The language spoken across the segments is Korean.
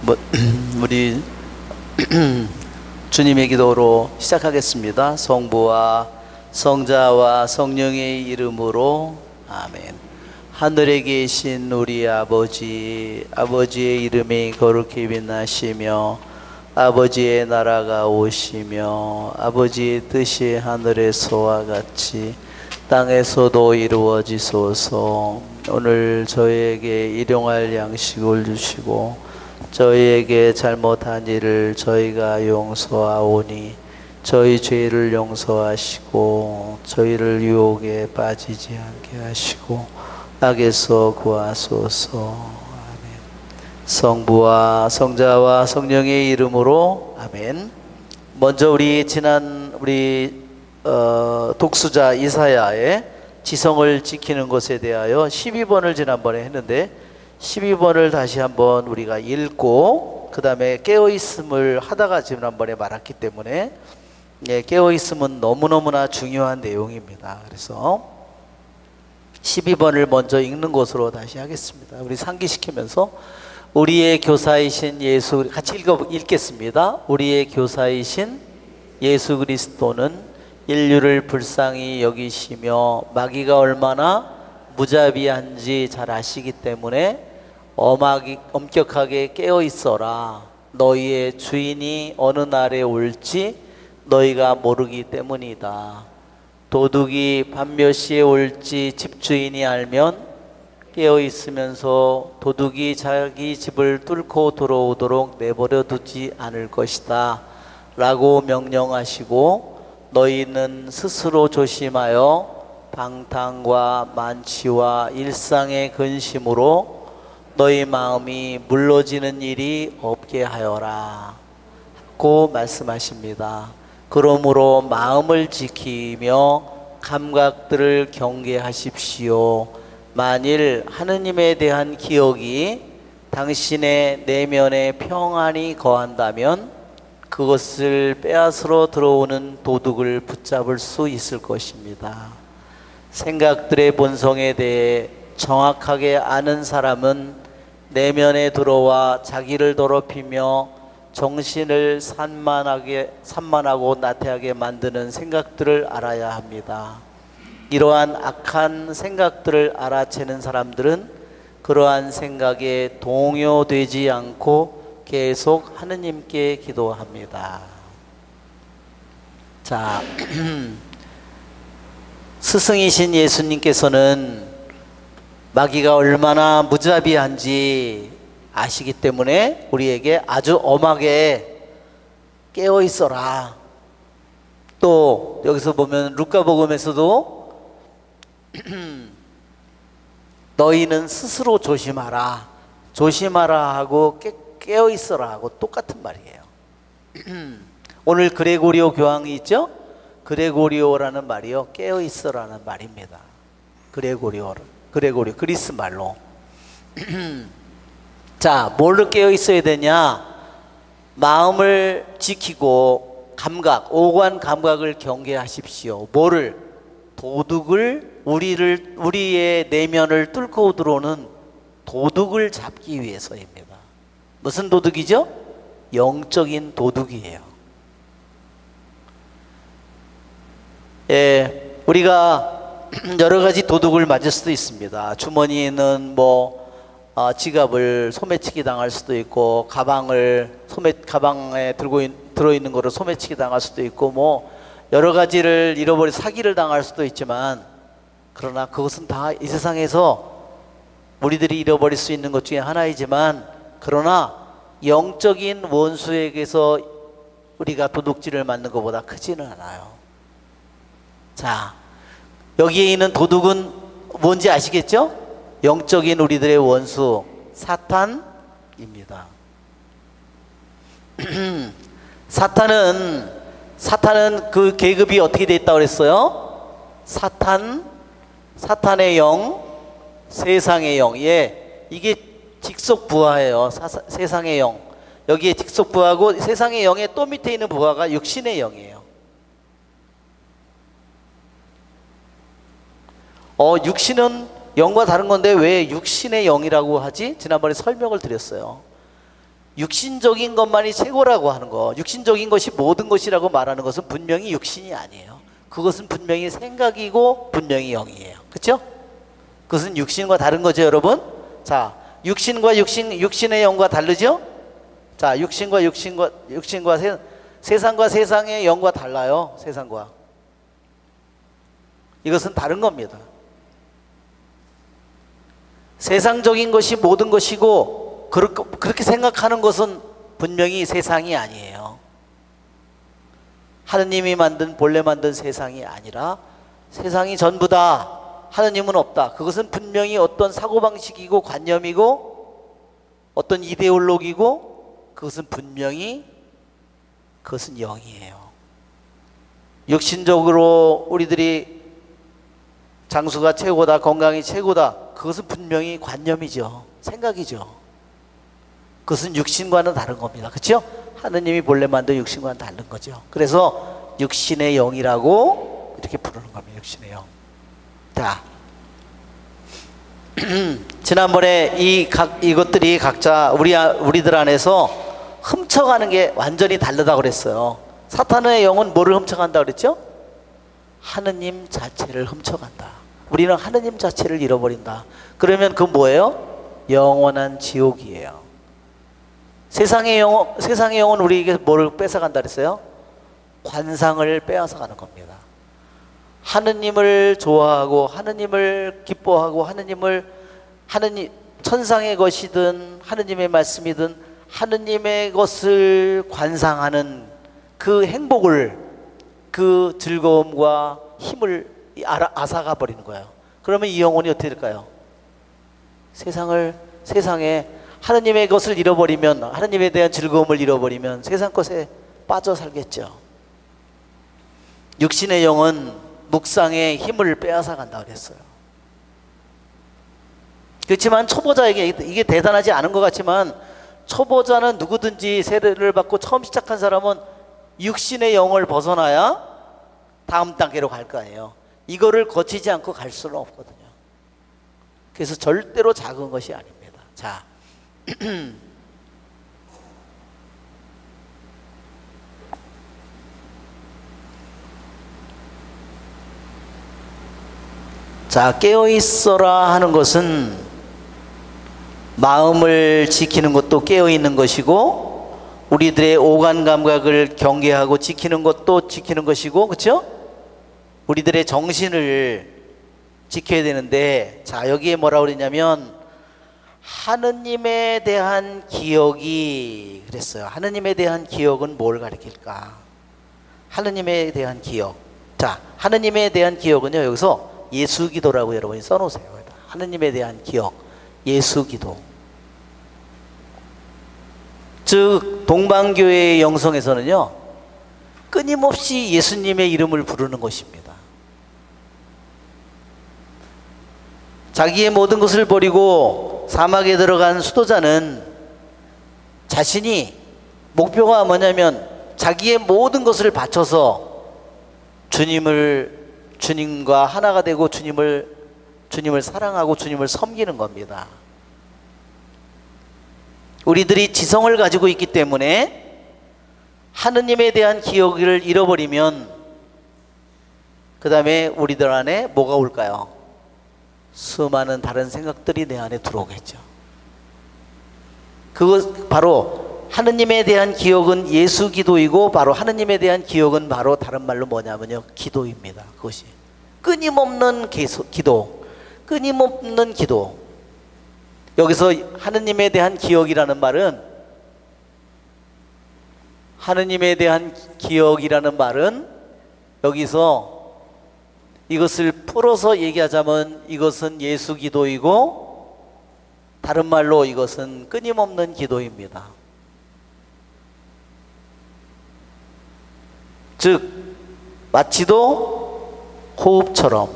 뭐, 우리 주님의 기도로 시작하겠습니다. 성부와 성자와 성령의 이름으로 아멘. 하늘에 계신 우리 아버지, 아버지의 이름이 거룩히 빛나시며 아버지의 나라가 오시며 아버지의 뜻이 하늘에서와 같이 땅에서도 이루어지소서. 오늘 저희에게 일용할 양식을 주시고 저희에게 잘못한 일을 저희가 용서하오니 저희 죄를 용서하시고 저희를 유혹에 빠지지 않게 하시고 악에서 구하소서. 아멘. 성부와 성자와 성령의 이름으로 아멘. 먼저 우리 지난 독수자 이사야의 지성을 지키는 것에 대하여 12번을 지난번에 했는데 12번을 다시 한번 우리가 읽고 그 다음에 깨어있음을 하다가 지난번에 말았기 때문에 깨어있음은 너무너무나 중요한 내용입니다. 그래서 12번을 먼저 읽는 것으로 다시 하겠습니다. 우리 상기시키면서 우리의 교사이신 예수, 같이 읽겠습니다. 우리의 교사이신 예수 그리스도는 인류를 불쌍히 여기시며 마귀가 얼마나 무자비한지 잘 아시기 때문에 엄격하게 깨어있어라. 너희의 주인이 어느 날에 올지 너희가 모르기 때문이다. 도둑이 밤 몇 시에 올지 집주인이 알면 깨어있으면서 도둑이 자기 집을 뚫고 들어오도록 내버려 두지 않을 것이다 라고 명령하시고 너희는 스스로 조심하여 방탕과 만취와 일상의 근심으로 너희 마음이 물러지는 일이 없게 하여라 고 말씀하십니다. 그러므로 마음을 지키며 감각들을 경계하십시오. 만일 하느님에 대한 기억이 당신의 내면에 평안이 거한다면 그것을 빼앗으러 들어오는 도둑을 붙잡을 수 있을 것입니다. 생각들의 본성에 대해 정확하게 아는 사람은 내면에 들어와 자기를 더럽히며 정신을 산만하고 나태하게 만드는 생각들을 알아야 합니다. 이러한 악한 생각들을 알아채는 사람들은 그러한 생각에 동요되지 않고 계속 하느님께 기도합니다. 자, 스승이신 예수님께서는 마귀가 얼마나 무자비한지 아시기 때문에 우리에게 아주 엄하게 깨어 있어라. 또 여기서 보면 루카복음에서도 너희는 스스로 조심하라 하고 깨어 있어라 하고 똑같은 말이에요. 오늘 그레고리오 교황이 있죠? 그레고리오라는 말이요, 깨어 있어라는 말입니다. 그레고리오 그리스 말로. 자, 뭘로 깨어 있어야 되냐? 마음을 지키고 오관 감각을 경계하십시오. 뭐를? 도둑을, 우리의 내면을 뚫고 들어오는 도둑을 잡기 위해서입니다. 무슨 도둑이죠? 영적인 도둑이에요. 예, 우리가 여러 가지 도둑을 맞을 수도 있습니다. 주머니에는 지갑을 소매치기 당할 수도 있고, 가방에 들어있는 거를 소매치기 당할 수도 있고, 여러 가지를 사기를 당할 수도 있지만, 그러나 그것은 다 이 세상에서 우리들이 잃어버릴 수 있는 것 중에 하나이지만, 그러나 영적인 원수에게서 우리가 도둑질을 맞는 것보다 크지는 않아요. 자, 여기에 있는 도둑은 뭔지 아시겠죠? 영적인 우리들의 원수 사탄입니다. 사탄은 그 계급이 어떻게 돼 있다고 그랬어요? 사탄의 영, 세상의 영. 예, 이게 직속부하예요. 세상의 영. 여기에 직속부하고 세상의 영의 또 밑에 있는 부하가 육신의 영이에요. 육신은 영과 다른 건데 왜 육신의 영이라고 하지? 지난번에 설명을 드렸어요. 육신적인 것만이 최고라고 하는 거, 육신적인 것이 모든 것이라고 말하는 것은 분명히 육신이 아니에요. 그것은 분명히 생각이고 분명히 영이에요. 그렇죠? 그것은 육신과 다른 거죠, 여러분. 자, 육신과 육신의 영과 다르죠? 자, 육신과 세상과 세상의 영과 달라요. 세상과. 이것은 다른 겁니다. 세상적인 것이 모든 것이고 그렇게 생각하는 것은 분명히 세상이 아니에요. 하느님이 본래 만든 세상이 아니라 세상이 전부다, 하느님은 없다, 그것은 분명히 어떤 사고방식이고 관념이고 어떤 이데올로기고 그것은 분명히 그것은 영이에요. 육신적으로 우리들이 장수가 최고다, 건강이 최고다, 그것은 분명히 관념이죠. 생각이죠. 그것은 육신과는 다른 겁니다. 그렇죠? 하느님이 본래 만든 육신과는 다른 거죠. 그래서 육신의 영이라고 이렇게 부르는 겁니다. 육신의 영. 자, 지난번에 이것들이 각자 우리들 안에서 훔쳐가는 게 완전히 다르다고 그랬어요. 사탄의 영은 뭐를 훔쳐간다 그랬죠? 하느님 자체를 훔쳐간다. 우리는 하느님 자체를 잃어버린다. 그러면 그 뭐예요? 영원한 지옥이에요. 세상의 영은 우리에게 뭐를 뺏어간다 그랬어요? 관상을 빼앗아가는 겁니다. 하느님을 좋아하고 하느님을 기뻐하고 하느님 천상의 것이든 하느님의 말씀이든 하느님의 것을 관상하는 그 행복을, 그 즐거움과 힘을 앗아가 버리는 거예요. 그러면 이 영혼이 어떻게 될까요? 세상에 하느님의 것을 잃어버리면, 하느님에 대한 즐거움을 잃어버리면 세상 것에 빠져 살겠죠. 육신의 영은 묵상의 힘을 빼앗아 간다 그랬어요. 그렇지만 초보자에게 이게 대단하지 않은 것 같지만, 초보자는 누구든지 세례를 받고 처음 시작한 사람은 육신의 영을 벗어나야 다음 단계로 갈 거 아니에요. 이거를 거치지 않고 갈 수는 없거든요. 그래서 절대로 작은 것이 아닙니다. 자, 자, 깨어있어라 하는 것은 마음을 지키는 것도 깨어있는 것이고, 우리들의 오간 감각을 경계하고 지키는 것도 지키는 것이고, 그렇죠? 우리들의 정신을 지켜야 되는데, 자, 여기에 뭐라고 그러냐면 하느님에 대한 기억이 그랬어요. 하느님에 대한 기억은 뭘 가리킬까? 하느님에 대한 기억. 자, 하느님에 대한 기억은요, 여기서 예수기도라고 여러분이 써놓으세요. 하느님에 대한 기억, 예수기도. 즉 동방교회의 영성에서는요, 끊임없이 예수님의 이름을 부르는 것입니다. 자기의 모든 것을 버리고 사막에 들어간 수도자는 자신이 목표가 뭐냐면 자기의 모든 것을 바쳐서 주님과 하나가 되고 주님을 사랑하고 주님을 섬기는 겁니다. 우리들이 지성을 가지고 있기 때문에 하느님에 대한 기억을 잃어버리면 그 다음에 우리들 안에 뭐가 올까요? 수많은 다른 생각들이 내 안에 들어오겠죠. 그것 바로 하느님에 대한 기억은 예수 기도이고, 바로 하느님에 대한 기억은 바로 다른 말로 뭐냐면요, 기도입니다. 그것이 끊임없는 기도, 끊임없는 기도. 여기서 하느님에 대한 기억이라는 말은, 하느님에 대한 기억이라는 말은 여기서 이것을 풀어서 얘기하자면 이것은 예수 기도이고, 다른 말로 이것은 끊임없는 기도입니다. 즉 마치도 호흡처럼,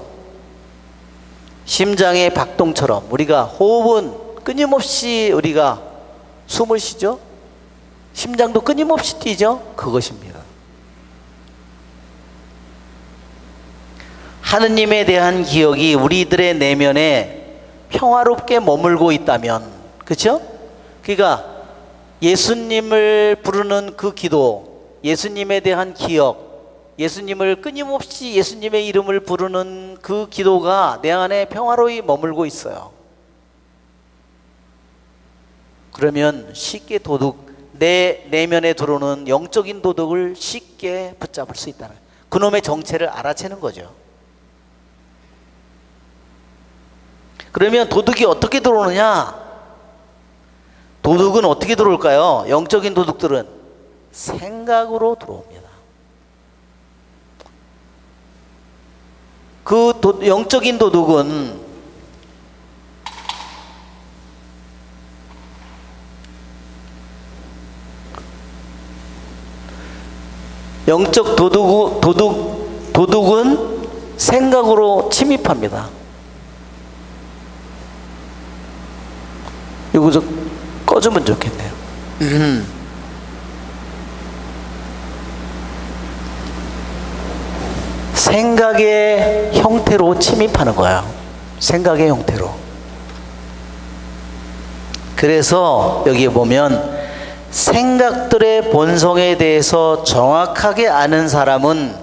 심장의 박동처럼, 우리가 호흡은 끊임없이 우리가 숨을 쉬죠. 심장도 끊임없이 뛰죠. 그것입니다. 하느님에 대한 기억이 우리들의 내면에 평화롭게 머물고 있다면, 그렇죠? 그러니까 예수님을 부르는 그 기도, 예수님에 대한 기억, 예수님을 끊임없이 예수님의 이름을 부르는 그 기도가 내 안에 평화로이 머물고 있어요. 그러면 쉽게 내 내면에 들어오는 영적인 도둑을 쉽게 붙잡을 수 있다는 거예요. 그놈의 정체를 알아채는 거죠. 그러면 도둑이 어떻게 들어오느냐? 도둑은 어떻게 들어올까요? 영적인 도둑들은 생각으로 들어옵니다. 영적인 도둑은 영적 도둑은 생각으로 침입합니다. 이거 좀 꺼주면 좋겠네요. 생각의 형태로 침입하는 거예요. 생각의 형태로. 그래서 여기에 보면 생각들의 본성에 대해서 정확하게 아는 사람은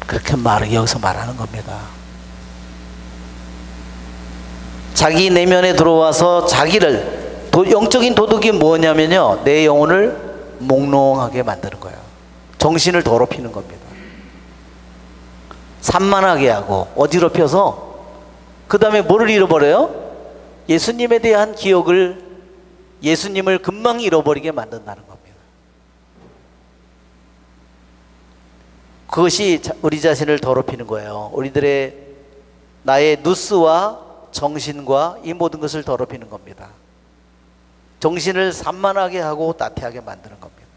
그렇게 여기서 말하는 겁니다. 자기 내면에 들어와서 영적인 도둑이 뭐냐면요, 내 영혼을 몽롱하게 만드는 거예요. 정신을 더럽히는 겁니다. 산만하게 하고 어지럽혀서 그 다음에 뭐를 잃어버려요? 예수님에 대한 기억을, 예수님을 금방 잃어버리게 만든다는 겁니다. 그것이 우리 자신을 더럽히는 거예요. 나의 누스와 정신과 이 모든 것을 더럽히는 겁니다. 정신을 산만하게 하고 나태하게 만드는 겁니다.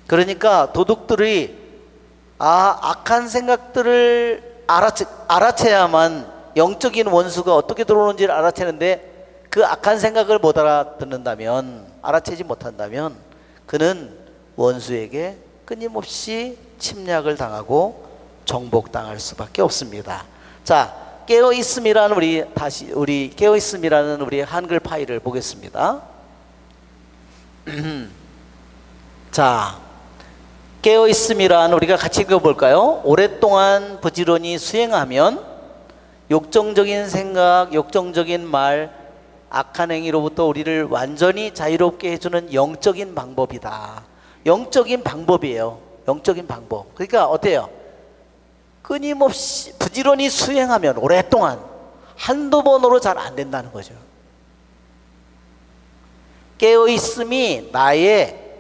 그러니까 도둑들이 악한 생각들을 알아채야만 영적인 원수가 어떻게 들어오는지를 알아채는데, 그 악한 생각을 못 알아듣는다면, 알아채지 못한다면 그는 원수에게 끊임없이 침략을 당하고 정복당할 수밖에 없습니다. 자, 깨어있음이라는 우리 한글 파일을 보겠습니다. 자, 깨어있음이란 우리가 같이 읽어볼까요? 오랫동안 부지런히 수행하면 욕정적인 생각, 욕정적인 말, 악한 행위로부터 우리를 완전히 자유롭게 해주는 영적인 방법이다. 영적인 방법이에요. 영적인 방법. 그러니까 어때요? 끊임없이 부지런히 수행하면 오랫동안, 한두 번으로 잘 안 된다는 거죠. 깨어있음이 나의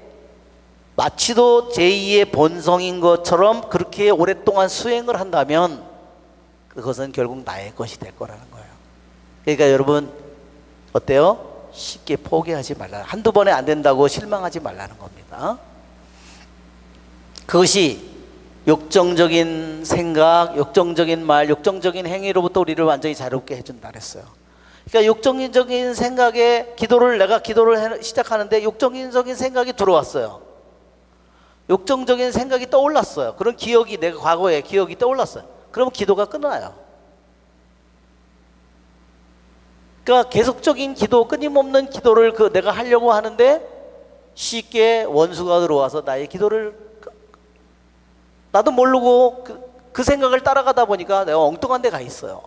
마치도 제2의 본성인 것처럼 그렇게 오랫동안 수행을 한다면 그것은 결국 나의 것이 될 거라는 거예요. 그러니까 여러분 어때요? 쉽게 포기하지 말라. 한두 번에 안 된다고 실망하지 말라는 겁니다. 그것이 욕정적인 생각, 욕정적인 말, 욕정적인 행위로부터 우리를 완전히 자유롭게 해준다 그랬어요. 그러니까 욕정적인 생각에 내가 기도를 시작하는데 욕정적인 생각이 들어왔어요. 욕정적인 생각이 떠올랐어요. 그런 기억이, 내가 과거의 기억이 떠올랐어요. 그러면 기도가 끝나요. 그러니까 계속적인 기도, 끊임없는 기도를 내가 하려고 하는데 쉽게 원수가 들어와서 나의 기도를, 나도 모르고 그 생각을 따라가다 보니까 내가 엉뚱한 데 가 있어요.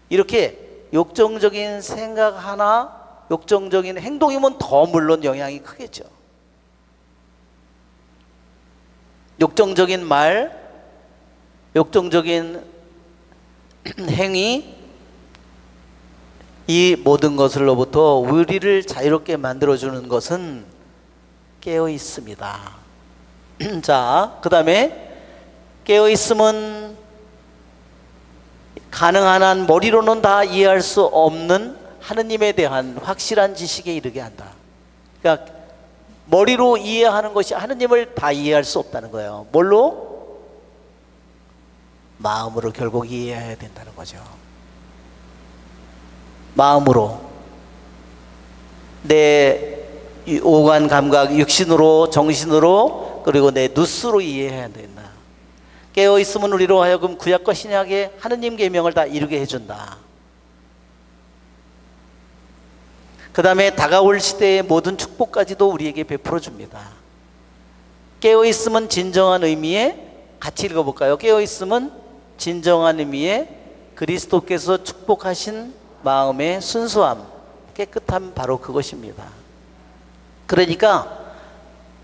이렇게 욕정적인 생각 하나, 욕정적인 행동이면 더 물론 영향이 크겠죠. 욕정적인 말, 욕정적인 행위, 이 모든 것으로부터 우리를 자유롭게 만들어주는 것은 깨어 있습니다. 자, 그 다음에 깨어있음은 가능한 한 머리로는 다 이해할 수 없는 하느님에 대한 확실한 지식에 이르게 한다. 그러니까 머리로 이해하는 것이 하느님을 다 이해할 수 없다는 거예요. 뭘로? 마음으로 결국 이해해야 된다는 거죠. 마음으로, 내 오간 감각, 육신으로, 정신으로, 그리고 내 누스로 이해해야 된다. 깨어있음은 우리로 하여금 구약과 신약의 하느님 계명을 다 이루게 해준다. 그 다음에 다가올 시대의 모든 축복까지도 우리에게 베풀어 줍니다. 깨어있음은 진정한 의미의, 같이 읽어볼까요? 깨어있음은 진정한 의미의 그리스도께서 축복하신 마음의 순수함, 깨끗함, 바로 그것입니다. 그러니까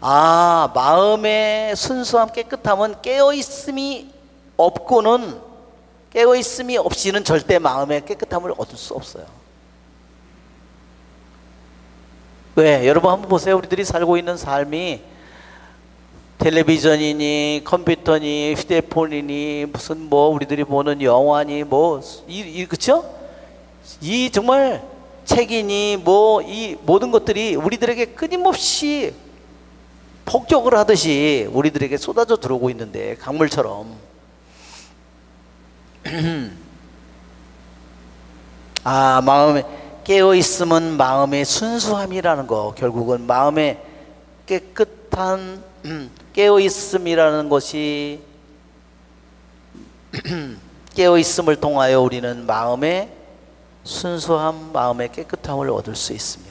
마음의 순수함, 깨끗함은 깨어있음이 없고는, 깨어있음이 없이는 절대 마음의 깨끗함을 얻을 수 없어요. 왜? 여러분 한번 보세요. 우리들이 살고 있는 삶이 텔레비전이니 컴퓨터니 휴대폰이니 무슨 뭐 우리들이 보는 영화니 그쵸? 이 정말 책이니 이 모든 것들이 우리들에게 끊임없이 폭격을 하듯이 우리들에게 쏟아져 들어오고 있는데, 강물처럼. 마음에 깨어있음은 마음의 순수함이라는 거, 결국은 마음의 깨끗한 깨어있음이라는 것이 깨어있음을 통하여 우리는 마음의 순수함, 마음의 깨끗함을 얻을 수 있습니다.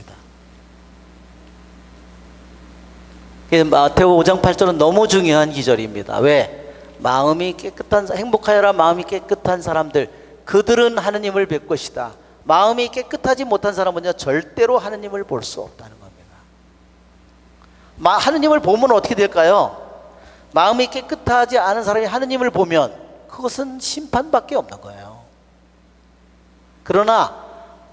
마태오 5장 8절은 너무 중요한 기절입니다. 왜? 마음이 깨끗한, 행복하여라 마음이 깨끗한 사람들, 그들은 하느님을 뵐 것이다. 마음이 깨끗하지 못한 사람은요, 절대로 하느님을 볼 수 없다는 겁니다. 하느님을 보면 어떻게 될까요? 마음이 깨끗하지 않은 사람이 하느님을 보면 그것은 심판밖에 없는 거예요. 그러나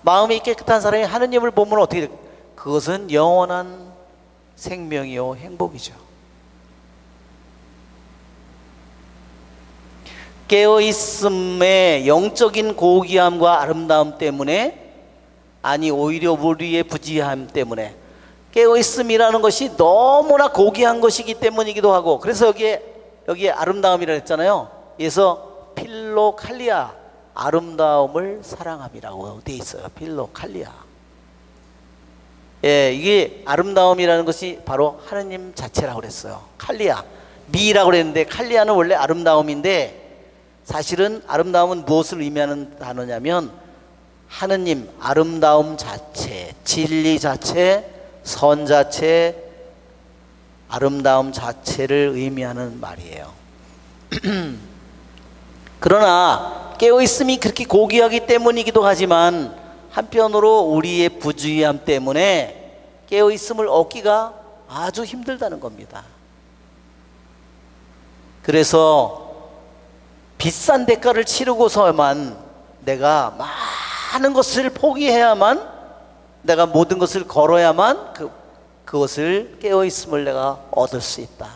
마음이 깨끗한 사람이 하느님을 보면 어떻게 될까요? 그것은 영원한 생명이요 행복이죠. 깨어있음의 영적인 고귀함과 아름다움 때문에, 아니 오히려 우리의 부지함 때문에, 깨어있음이라는 것이 너무나 고귀한 것이기 때문이기도 하고, 그래서 여기에 아름다움이라 했잖아요. 그래서 필로칼리아, 아름다움을 사랑함이라고 돼 있어요. 필로칼리아. 이게 아름다움이라는 것이 바로 하느님 자체라고 그랬어요. 칼리아, 미라고 그랬는데 칼리아는 원래 아름다움인데, 사실은 아름다움은 무엇을 의미하는 단어냐면 하느님, 아름다움 자체, 진리 자체, 선 자체, 아름다움 자체를 의미하는 말이에요. 그러나 깨어있음이 그렇게 고귀하기 때문이기도 하지만, 한편으로 우리의 부주의함 때문에 깨어있음을 얻기가 아주 힘들다는 겁니다. 그래서 비싼 대가를 치르고서만, 내가 많은 것을 포기해야만, 내가 모든 것을 걸어야만 그것을, 깨어있음을 내가 얻을 수 있다.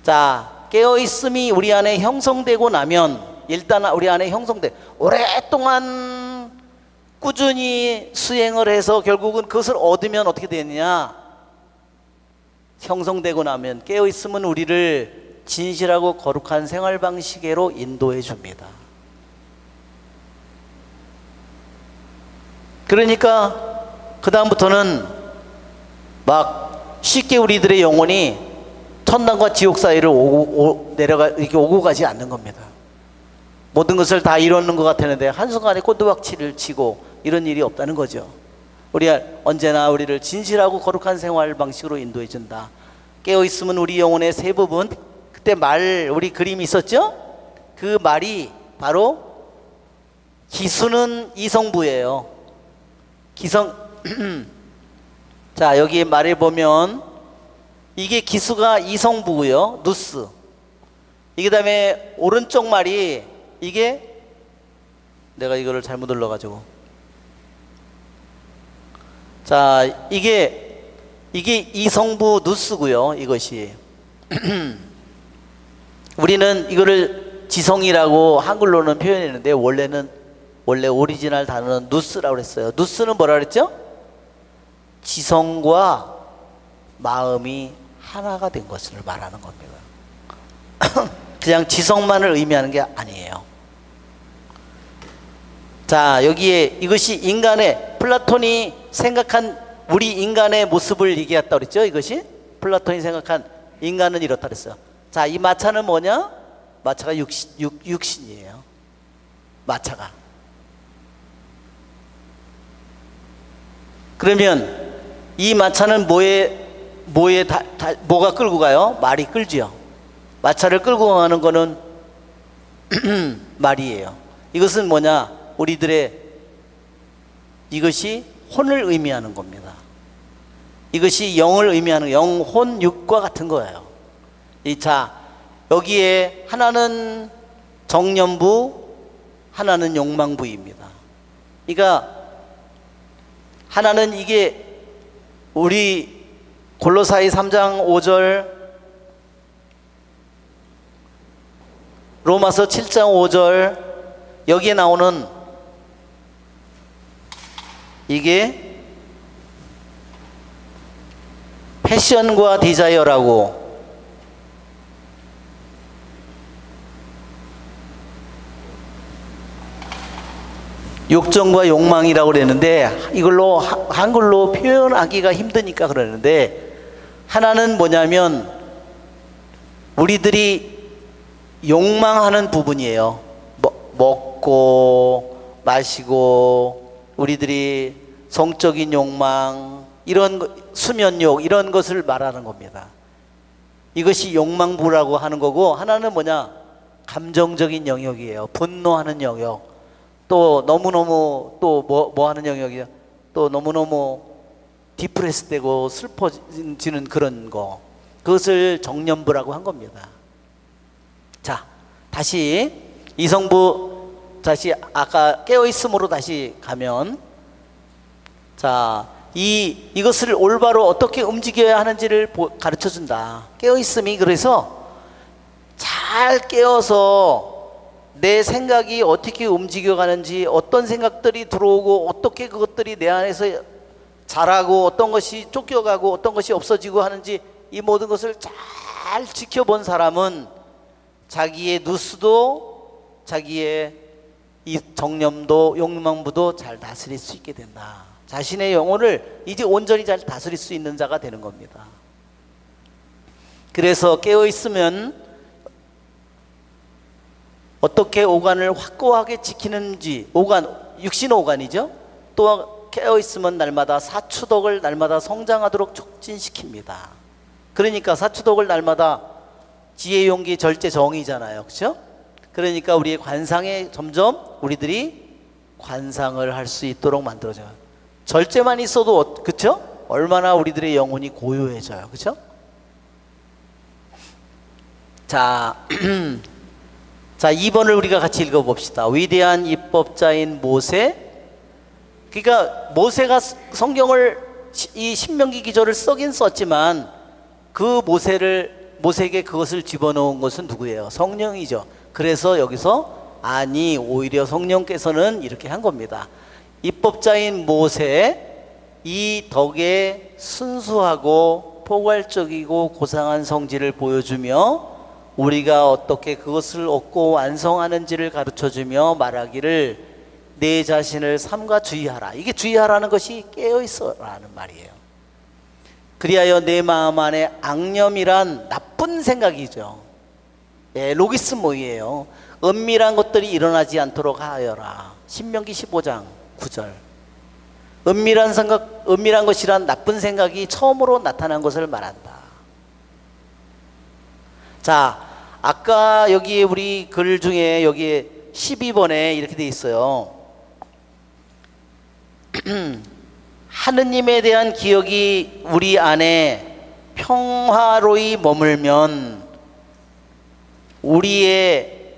자, 깨어있음이 우리 안에 형성되고 나면, 일단 우리 안에 오랫동안 꾸준히 수행을 해서 결국은 그것을 얻으면 어떻게 되느냐? 형성되고 나면 깨어있음은 우리를 진실하고 거룩한 생활 방식으로 인도해 줍니다. 그러니까 그 다음부터는 막 쉽게 우리들의 영혼이 천당과 지옥 사이를 이렇게 오고 가지 않는 겁니다. 모든 것을 다 이루는 것 같았는데 한순간에 꼰두박치를 치고 이런 일이 없다는 거죠. 언제나 우리를 진실하고 거룩한 생활 방식으로 인도해 준다. 깨어있음은 우리 영혼의 세 부분. 그때 우리 그림이 있었죠? 그 말이 바로 기수는 이성부예요. 자, 여기 말을 보면 이게 기수가 이성부고요. 누스. 이 다음에 오른쪽 말이, 이게 내가 이거를 잘못 눌러가지고, 자, 이게 이성부 누스고요. 이것이 우리는 이거를 지성이라고 한글로는 표현했는데, 원래 오리지널 단어는 누스라고 그랬어요. 누스는 뭐라 그랬죠? 지성과 마음이 하나가 된 것을 말하는 겁니다. 그냥 지성만을 의미하는 게 아니에요. 자, 여기에 이것이 인간의, 플라톤이 생각한 우리 인간의 모습을 얘기했다 그랬죠? 이것이 플라톤이 생각한 인간은 이렇다 그랬어요. 자, 자, 이 마차는 뭐냐? 마차가 육신이에요. 마차가. 그러면 이 마차는 뭐가 끌고 가요? 말이 끌지요. 마차를 끌고 가는 거는 말이에요. 이것은 뭐냐? 이것이 혼을 의미하는 겁니다. 이것이 영을 의미하는, 영혼 육과 같은 거예요. 자, 여기에 하나는 정념부, 하나는 욕망부입니다. 그러니까 하나는 이게 우리 골로사이 3장 5절, 로마서 7장 5절, 여기에 나오는 이게 패션과 디자이어라고, 욕정과 욕망이라고 그랬는데 이걸로 한글로 표현하기가 힘드니까 그러는데, 하나는 뭐냐면 우리들이 욕망하는 부분이에요. 먹고 마시고, 우리들이 성적인 욕망, 이런 수면욕, 이런 것을 말하는 겁니다. 이것이 욕망부라고 하는 거고, 하나는 뭐냐? 감정적인 영역이에요. 분노하는 영역. 또 너무너무 또 뭐 하는 영역이야? 또 너무너무 디프레스 되고 슬퍼지는 그런 거, 그것을 정념부라고 한 겁니다. 자, 다시 이성부, 다시 아까 깨어있음으로 다시 가면, 자, 이것을 올바로 어떻게 움직여야 하는지를 가르쳐 준다. 깨어있음이, 그래서 잘 깨어서 내 생각이 어떻게 움직여가는지, 어떤 생각들이 들어오고 어떻게 그것들이 내 안에서 자라고, 어떤 것이 쫓겨가고 어떤 것이 없어지고 하는지, 이 모든 것을 잘 지켜본 사람은 자기의 누수도, 자기의 이 정념도, 욕망부도 잘 다스릴 수 있게 된다. 자신의 영혼을 이제 온전히 잘 다스릴 수 있는 자가 되는 겁니다. 그래서 깨어있으면 어떻게 오간을 확고하게 지키는지, 육신 오간이죠. 또 깨어있으면 날마다 사추덕을 날마다 성장하도록 촉진시킵니다. 그러니까 사추덕을 날마다 지혜, 용기, 절제, 정의잖아요. 그렇죠? 그러니까 우리의 관상에 점점 우리들이 관상을 할 수 있도록 만들어져요. 절제만 있어도, 그렇죠? 얼마나 우리들의 영혼이 고요해져요. 그렇죠? 자, 자, 2번을 우리가 같이 읽어봅시다. 위대한 입법자인 모세. 그러니까 모세가 성경을, 이 신명기 기조를 쓰긴 썼지만, 그 모세에게 그것을 집어넣은 것은 누구예요? 성령이죠. 그래서 여기서 아니, 오히려 성령께서는 이렇게 한 겁니다. 입법자인 모세, 이 덕에 순수하고 포괄적이고 고상한 성질을 보여주며 우리가 어떻게 그것을 얻고 완성하는지를 가르쳐주며 말하기를 내 자신을 삼가 주의하라. 이게 주의하라는 것이 깨어있어라는 말이에요. 그리하여 내 마음 안에 악념이란 나쁜 생각이죠. 로기스모이에요. 은밀한 것들이 일어나지 않도록 하여라. 신명기 15장 9절. 은밀한 생각, 은밀한 것이란 나쁜 생각이 처음으로 나타난 것을 말한다. 자, 아까 여기 우리 글 중에 여기 12번에 이렇게 돼 있어요. 하느님에 대한 기억이 우리 안에 평화로이 머물면 우리의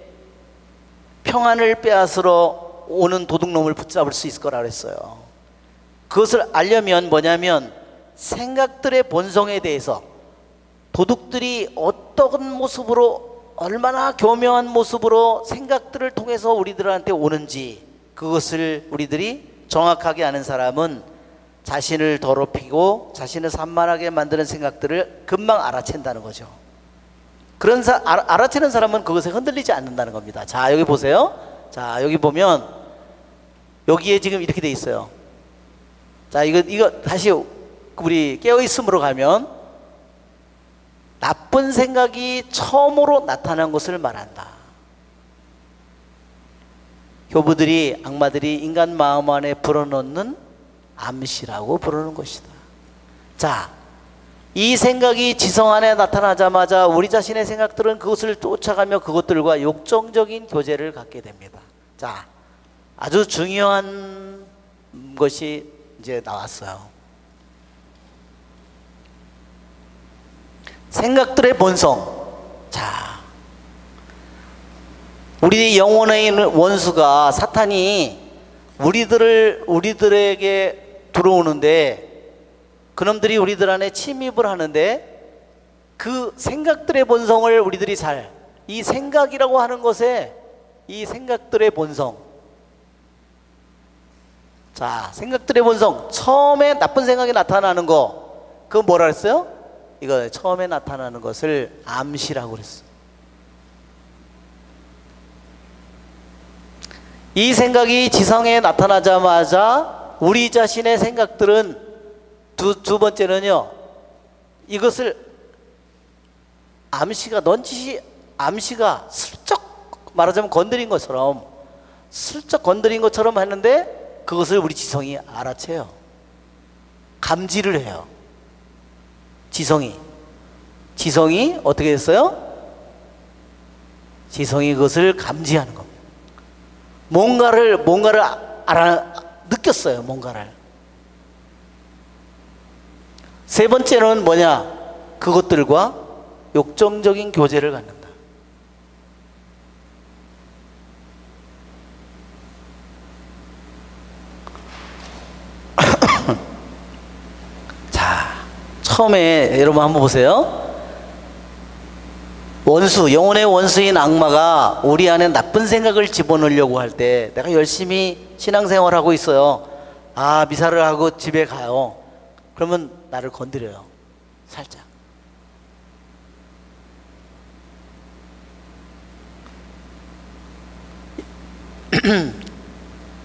평안을 빼앗으러 오는 도둑놈을 붙잡을 수 있을 거라 그랬어요. 그것을 알려면 뭐냐면, 생각들의 본성에 대해서 도둑들이 어떤 모습으로, 얼마나 교묘한 모습으로 생각들을 통해서 우리들한테 오는지, 그것을 우리들이 정확하게 아는 사람은 자신을 더럽히고 자신을 산만하게 만드는 생각들을 금방 알아챈다는 거죠. 그런 알아채는 사람은 그것에 흔들리지 않는다는 겁니다. 자, 여기 보세요. 자, 여기 보면 여기에 지금 이렇게 돼 있어요. 자, 이거 다시 우리 깨어있음으로 가면, 나쁜 생각이 처음으로 나타난 것을 말한다. 교부들이, 악마들이 인간 마음 안에 불어넣는 암시라고 부르는 것이다. 자, 이 생각이 지성 안에 나타나자마자 우리 자신의 생각들은 그것을 쫓아가며 그것들과 욕정적인 교제를 갖게 됩니다. 자, 아주 중요한 것이 이제 나왔어요. 생각들의 본성. 자, 우리 영혼에 있는 원수가, 사탄이 우리들에게 들어오는데, 그놈들이 우리들 안에 침입을 하는데, 그 생각들의 본성을 우리들이 이 생각이라고 하는 것에, 이 생각들의 본성. 자, 생각들의 본성. 처음에 나쁜 생각이 나타나는 거, 그거 뭐라 그랬어요? 이거 처음에 나타나는 것을 암시라고 그랬어. 이 생각이 지성에 나타나자마자 우리 자신의 생각들은 두 번째는요, 이것을 암시가 슬쩍 말하자면 슬쩍 건드린 것처럼 했는데 그것을 우리 지성이 알아채요. 감지를 해요. 지성이 어떻게 했어요? 지성이 그것을 감지하는 겁니다. 뭔가를 느꼈어요. 뭔가를. 세 번째는 뭐냐? 그것들과 욕정적인 교제를 갖는다. 자, 처음에 여러분 한번 보세요. 영혼의 원수인 악마가 우리 안에 나쁜 생각을 집어넣으려고 할 때, 내가 열심히 신앙생활하고 있어요. 아, 미사를 하고 집에 가요. 그러면 나를 건드려요. 살짝.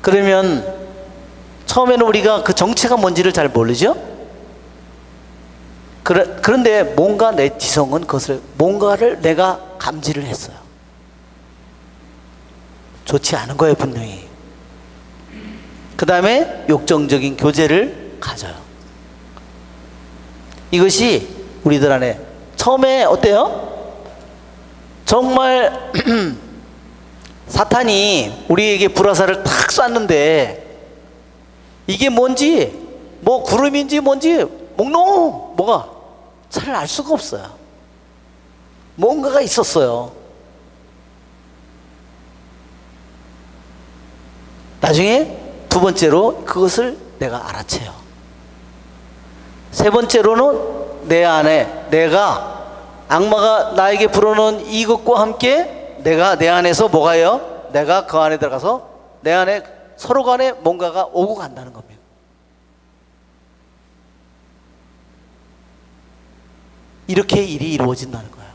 그러면 처음에는 우리가 그 정체가 뭔지를 잘 모르죠? 그런데 뭔가 내 지성은 뭔가를 내가 감지를 했어요. 좋지 않은 거예요, 분명히. 그 다음에 욕정적인 교제를 가져요. 이것이 우리들 안에 처음에 어때요? 정말 사탄이 우리에게 불화살을 탁 쐈는데 이게 뭔지, 뭐 구름인지 뭔지 뭐가 잘 알 수가 없어요. 뭔가가 있었어요. 나중에 두 번째로 그것을 내가 알아채요. 세 번째로는 내 안에 악마가 나에게 불어넣은 이것과 함께 내 안에서 뭐가요? 내가 그 안에 들어가서 내 안에 서로 간에 뭔가가 오고 간다는 겁니다. 이렇게 일이 이루어진다는 거예요.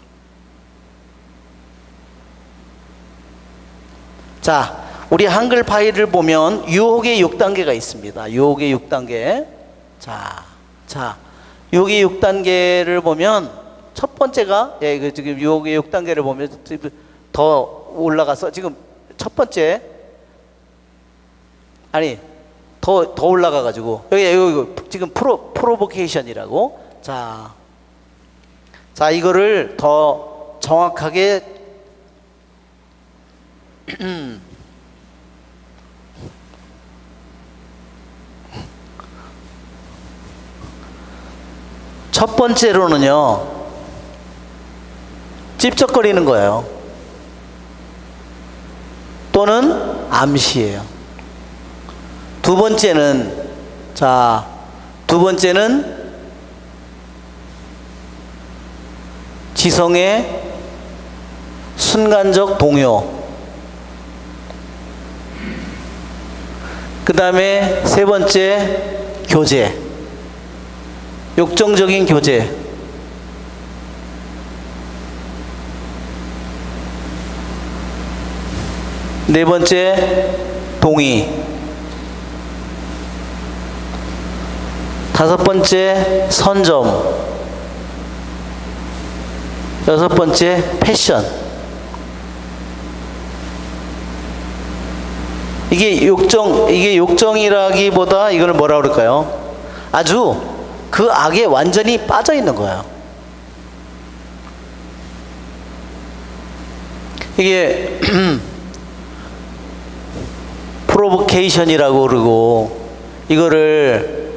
자, 우리 한글 파일을 보면 유혹의 6단계가 있습니다. 유혹의 6단계. 자, 유혹의 6단계를 보면 첫 번째가, 지금 유혹의 6단계를 보면 더 올라가서 지금 첫 번째, 더 올라가가지고, 여기 지금 프로보케이션이라고. 자, 이거를 더 정확하게 첫 번째로는요, 찝쩍거리는 거예요. 또는 암시예요. 두 번째는 지성의 순간적 동요. 그 다음에 세 번째, 교제. 욕정적인 교제. 네 번째, 동의. 다섯 번째, 선점. 여섯 번째, 패션. 이게 욕정이라기보다 이걸 뭐라 그럴까요? 아주 그 악에 완전히 빠져 있는 거예요. 이게 프로보케이션이라고 그러고, 이거를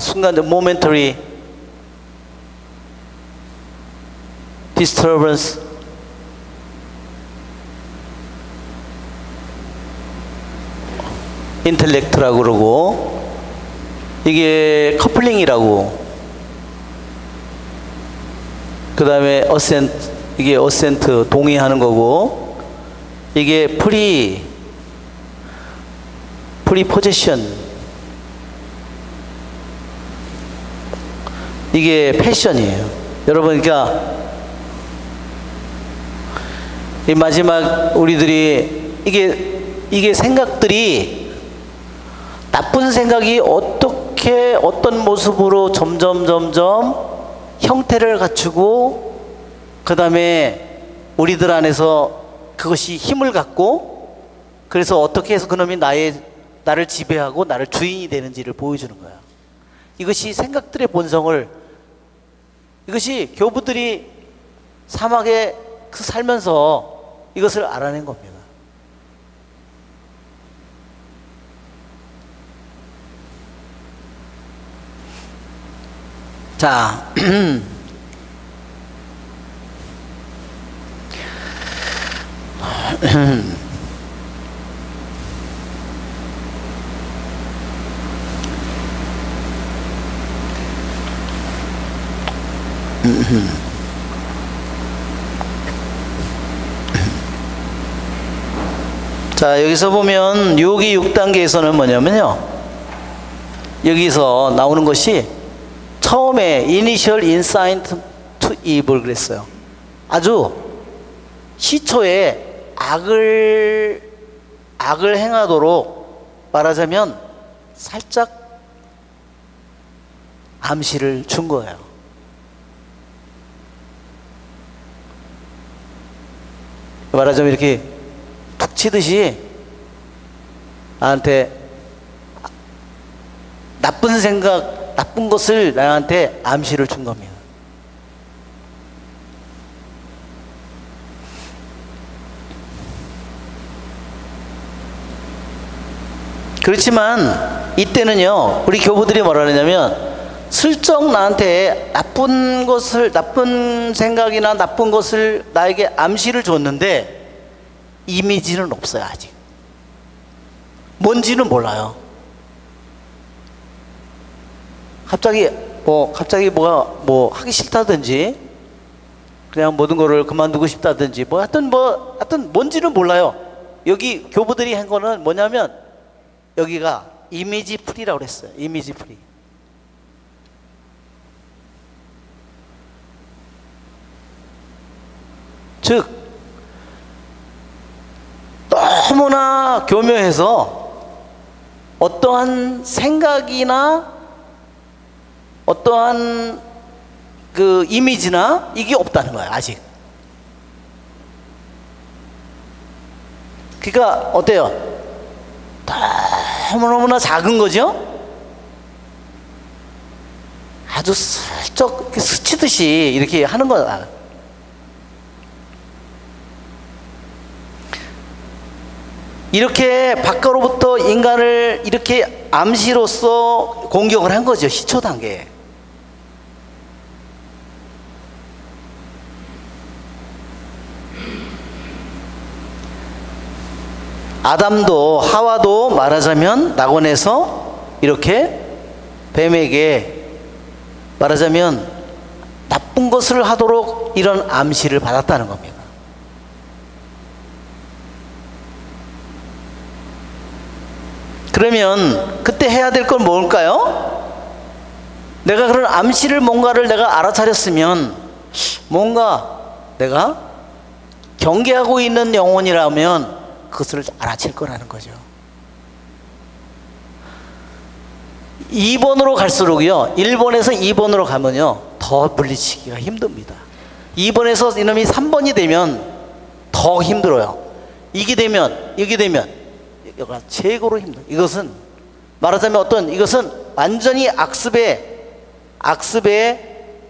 순간 모멘터리 디스터번스, 인텔렉트라고 그러고, 이게 커플링이라고, 그 다음에 이게 어센트, 동의하는 거고, 이게 프리포제션, 이게 패션이에요. 여러분, 그러니까 이 마지막 우리들이 이게 생각들이, 나쁜 생각이 어떤 모습으로 점점 형태를 갖추고, 그 다음에 우리들 안에서 그것이 힘을 갖고, 그래서 어떻게 해서 그놈이 나를 지배하고 나를 주인이 되는지를 보여주는 거야. 이것이 생각들의 본성을, 이것이 교부들이 사막에 살면서 이것을 알아낸 겁니다. 자, 자, 여기서 보면 유혹이 6단계에서는 뭐냐면요, 여기서 나오는 것이 처음에 Initial Insight to Evil 그랬어요. 아주 시초에 악을 행하도록, 말하자면 살짝 암시를 준 거예요. 말하자면 이렇게 툭 치듯이 나한테 나쁜 생각, 나쁜 것을 나한테 암시를 준 겁니다. 그렇지만 이때는요, 우리 교부들이 뭐라 그러냐면, 슬쩍 나한테 나쁜 생각이나 나쁜 것을 나에게 암시를 줬는데 이미지는 없어요. 아직 뭔지는 몰라요. 갑자기 뭐가 하기 싫다든지, 그냥 모든 거를 그만두고 싶다든지, 하여튼 뭔지는 몰라요. 여기 교부들이 한 거는 뭐냐면, 여기가 이미지 프리라고 그랬어요. 이미지 프리. 즉, 너무나 교묘해서 어떠한 생각이나 어떠한 그 이미지나 이게 없다는 거예요. 아직. 그러니까 어때요? 너무너무나 작은 거죠? 아주 슬쩍 이렇게 스치듯이 이렇게 하는 거다. 이렇게 밖으로부터 인간을 이렇게 암시로써 공격을 한 거죠. 시초 단계에. 아담도 하와도 말하자면 낙원에서 이렇게 뱀에게 말하자면 나쁜 것을 하도록 이런 암시를 받았다는 겁니다. 그러면 그때 해야 될 건 뭘까요? 내가 그런 암시를 뭔가를 내가 알아차렸으면, 뭔가 내가 경계하고 있는 영혼이라면 그것을 알아챌 거라는 거죠. 2번으로 갈수록요, 1번에서 2번으로 가면요 더 물리치기가 힘듭니다. 2번에서 이놈이 3번이 되면 더 힘들어요. 이게 되면 이거 최고로 힘들어요. 이것은 말하자면 이것은 완전히 악습의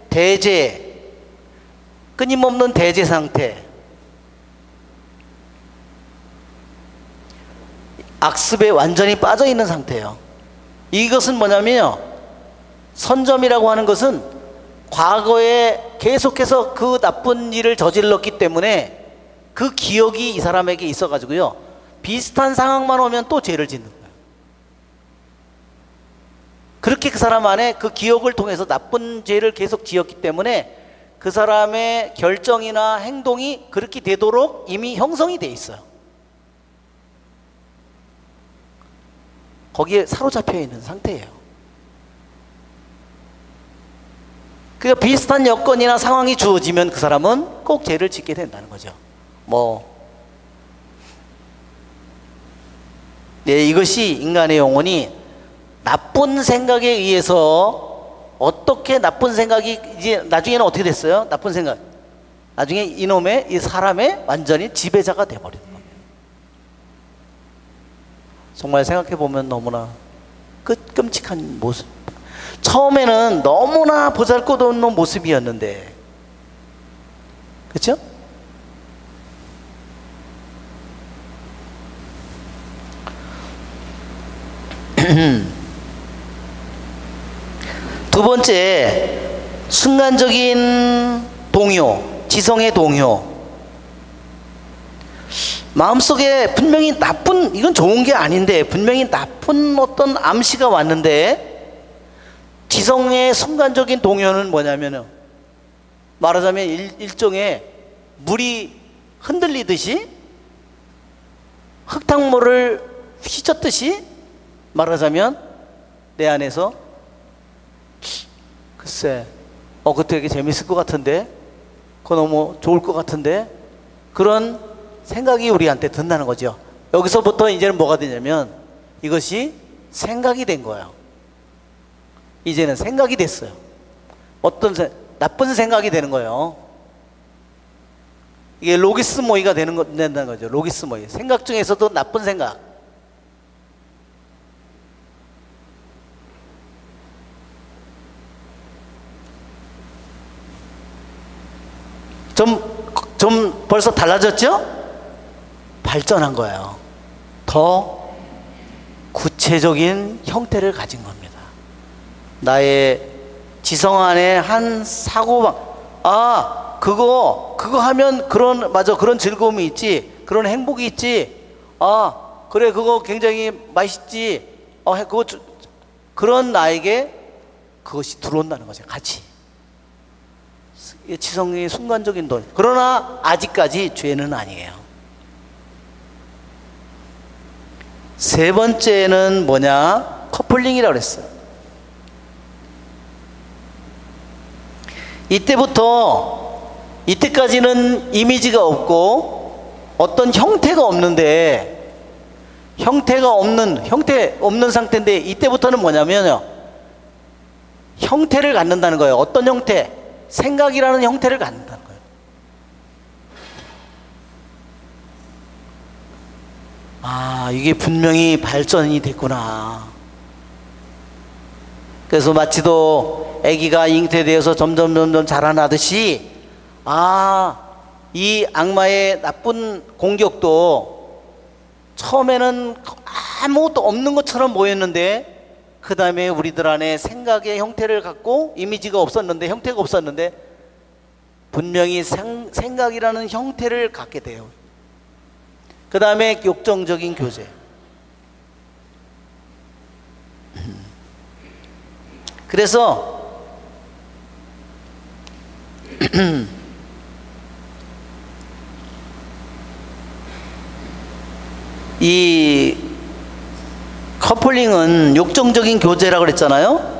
대제, 끊임없는 대제 상태, 악습에 완전히 빠져 있는 상태예요. 이것은 뭐냐면요, 선점이라고 하는 것은 과거에 계속해서 그 나쁜 일을 저질렀기 때문에 그 기억이 이 사람에게 있어 가지고요, 비슷한 상황만 오면 또 죄를 짓는 거예요. 그렇게 그 사람 안에 그 기억을 통해서 나쁜 죄를 계속 지었기 때문에 그 사람의 결정이나 행동이 그렇게 되도록 이미 형성이 돼 있어요. 거기에 사로잡혀 있는 상태예요. 그러니까 비슷한 여건이나 상황이 주어지면 그 사람은 꼭 죄를 짓게 된다는 거죠. 이것이 인간의 영혼이 나쁜 생각에 의해서, 어떻게 나쁜 생각이 이제 나중에는 어떻게 됐어요? 나쁜 생각, 나중에 이놈의, 이 사람의 완전히 지배자가 돼버리는 겁니다. 정말 생각해보면 너무나 끔찍한 모습. 처음에는 너무나 보잘것없는 모습이었는데, 그렇죠? 두 번째, 순간적인 동요, 지성의 동요. 마음속에 분명히 이건 좋은 게 아닌데 분명히 나쁜 어떤 암시가 왔는데, 지성의 순간적인 동요는 뭐냐면요, 말하자면 일종의 물이 흔들리듯이, 흙탕물을 휘젓듯이, 말하자면 내 안에서 글쎄 그거 되게 재밌을 것 같은데, 그거 너무 좋을 것 같은데, 그런 생각이 우리한테 든다는 거죠. 여기서부터 이제는 뭐가 되냐면 이것이 생각이 된 거예요. 이제는 생각이 됐어요. 나쁜 생각이 되는 거예요. 이게 로기스모이가 된다는 거죠. 로기스모이, 생각 중에서도 나쁜 생각. 좀 벌써 달라졌죠? 발전한 거예요. 더 구체적인 형태를 가진 겁니다. 나의 지성 안에 한 사고방, 그거 하면 그런 즐거움이 있지, 그런 행복이 있지, 그래, 그거 굉장히 맛있지, 그런 나에게 그것이 들어온다는 거죠. 같이. 지성의 순간적인 돈. 그러나 아직까지 죄는 아니에요. 세 번째는 뭐냐? 커플링이라고 그랬어요. 이때까지는 이미지가 없고 어떤 형태가 없는데, 형태 없는 상태인데, 이때부터는 뭐냐면요, 형태를 갖는다는 거예요. 어떤 형태? 생각이라는 형태를 갖는다는 거예요. 이게 분명히 발전이 됐구나. 그래서 마치도 아기가 잉태되어서 점점 자라나듯이, 이 악마의 나쁜 공격도 처음에는 아무것도 없는 것처럼 보였는데, 그 다음에 우리들 안에 생각의 형태를 갖고, 이미지가 없었는데, 형태가 없었는데 분명히 생각이라는 형태를 갖게 돼요. 그 다음에 욕정적인 교제. 그래서 이 커플링은 욕정적인 교제라고 그랬잖아요.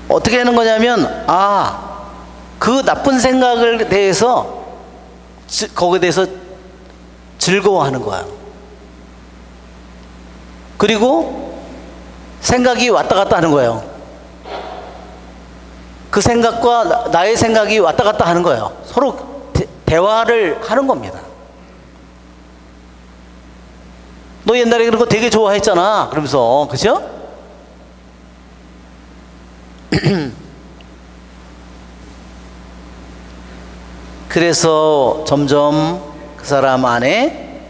어떻게 하는 거냐면, 그 나쁜 생각을 대해서, 거기에 대해서 즐거워하는 거야. 그리고 생각이 왔다 갔다 하는 거예요. 그 생각과 나의 생각이 왔다 갔다 하는 거예요. 서로 대화를 하는 겁니다. 너 옛날에 그런 거 되게 좋아했잖아. 그러면서, 그죠? 그래서 점점 그 사람 안에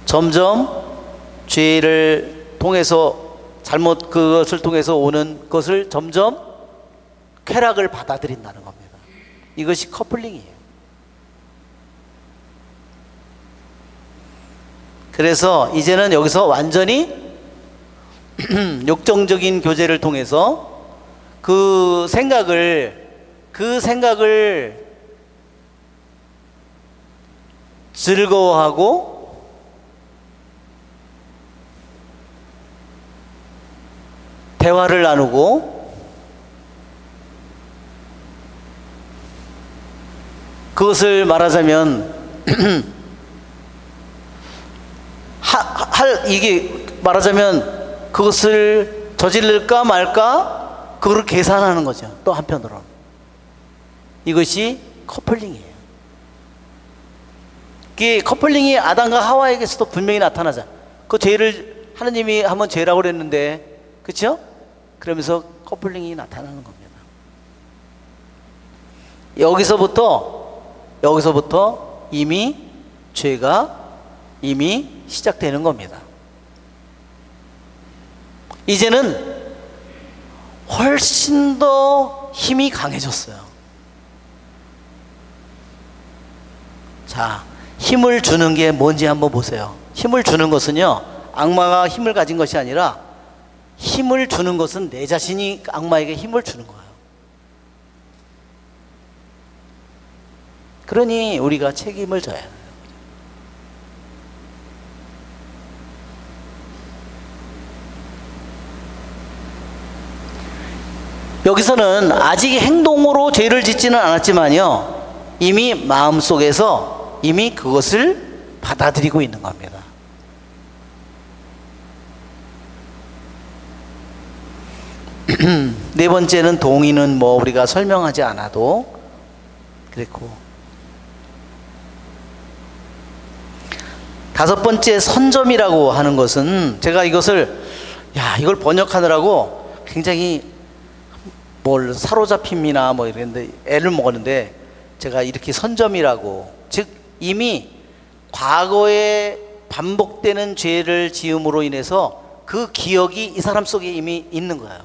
점점 죄를 통해서 잘못 그것을 통해서 오는 것을 점점 쾌락을 받아들인다는 겁니다. 이것이 커플링이에요. 그래서 이제는 여기서 완전히 욕정적인 교제를 통해서 그 생각을 즐거워하고 대화를 나누고 그것을 말하자면 이게 말하자면 그것을 저질를까 말까 그걸 계산하는 거죠. 또 한편으로는 이것이 커플링이에요. 이 커플링이 아담과 하와에게서도 분명히 나타나자. 그 죄를 하느님이 한번 죄라고 그랬는데, 그렇죠? 그러면서 커플링이 나타나는 겁니다. 여기서부터 이미 죄가 이미 시작되는 겁니다. 이제는 훨씬 더 힘이 강해졌어요. 자, 힘을 주는 게 뭔지 한번 보세요. 힘을 주는 것은요, 악마가 힘을 가진 것이 아니라 힘을 주는 것은 내 자신이 악마에게 힘을 주는 거예요. 그러니 우리가 책임을 져야 해요. 여기서는 아직 행동으로 죄를 짓지는 않았지만요, 이미 마음속에서 이미 그것을 받아들이고 있는 겁니다. 네 번째는 동의는 뭐 우리가 설명하지 않아도 그랬고, 다섯 번째 선점이라고 하는 것은 제가 이걸 번역하느라고 굉장히 뭘 사로잡힘이나 뭐 이랬는데 애를 먹었는데, 제가 이렇게 선점이라고, 즉 이미 과거에 반복되는 죄를 지음으로 인해서 그 기억이 이 사람 속에 이미 있는 거예요.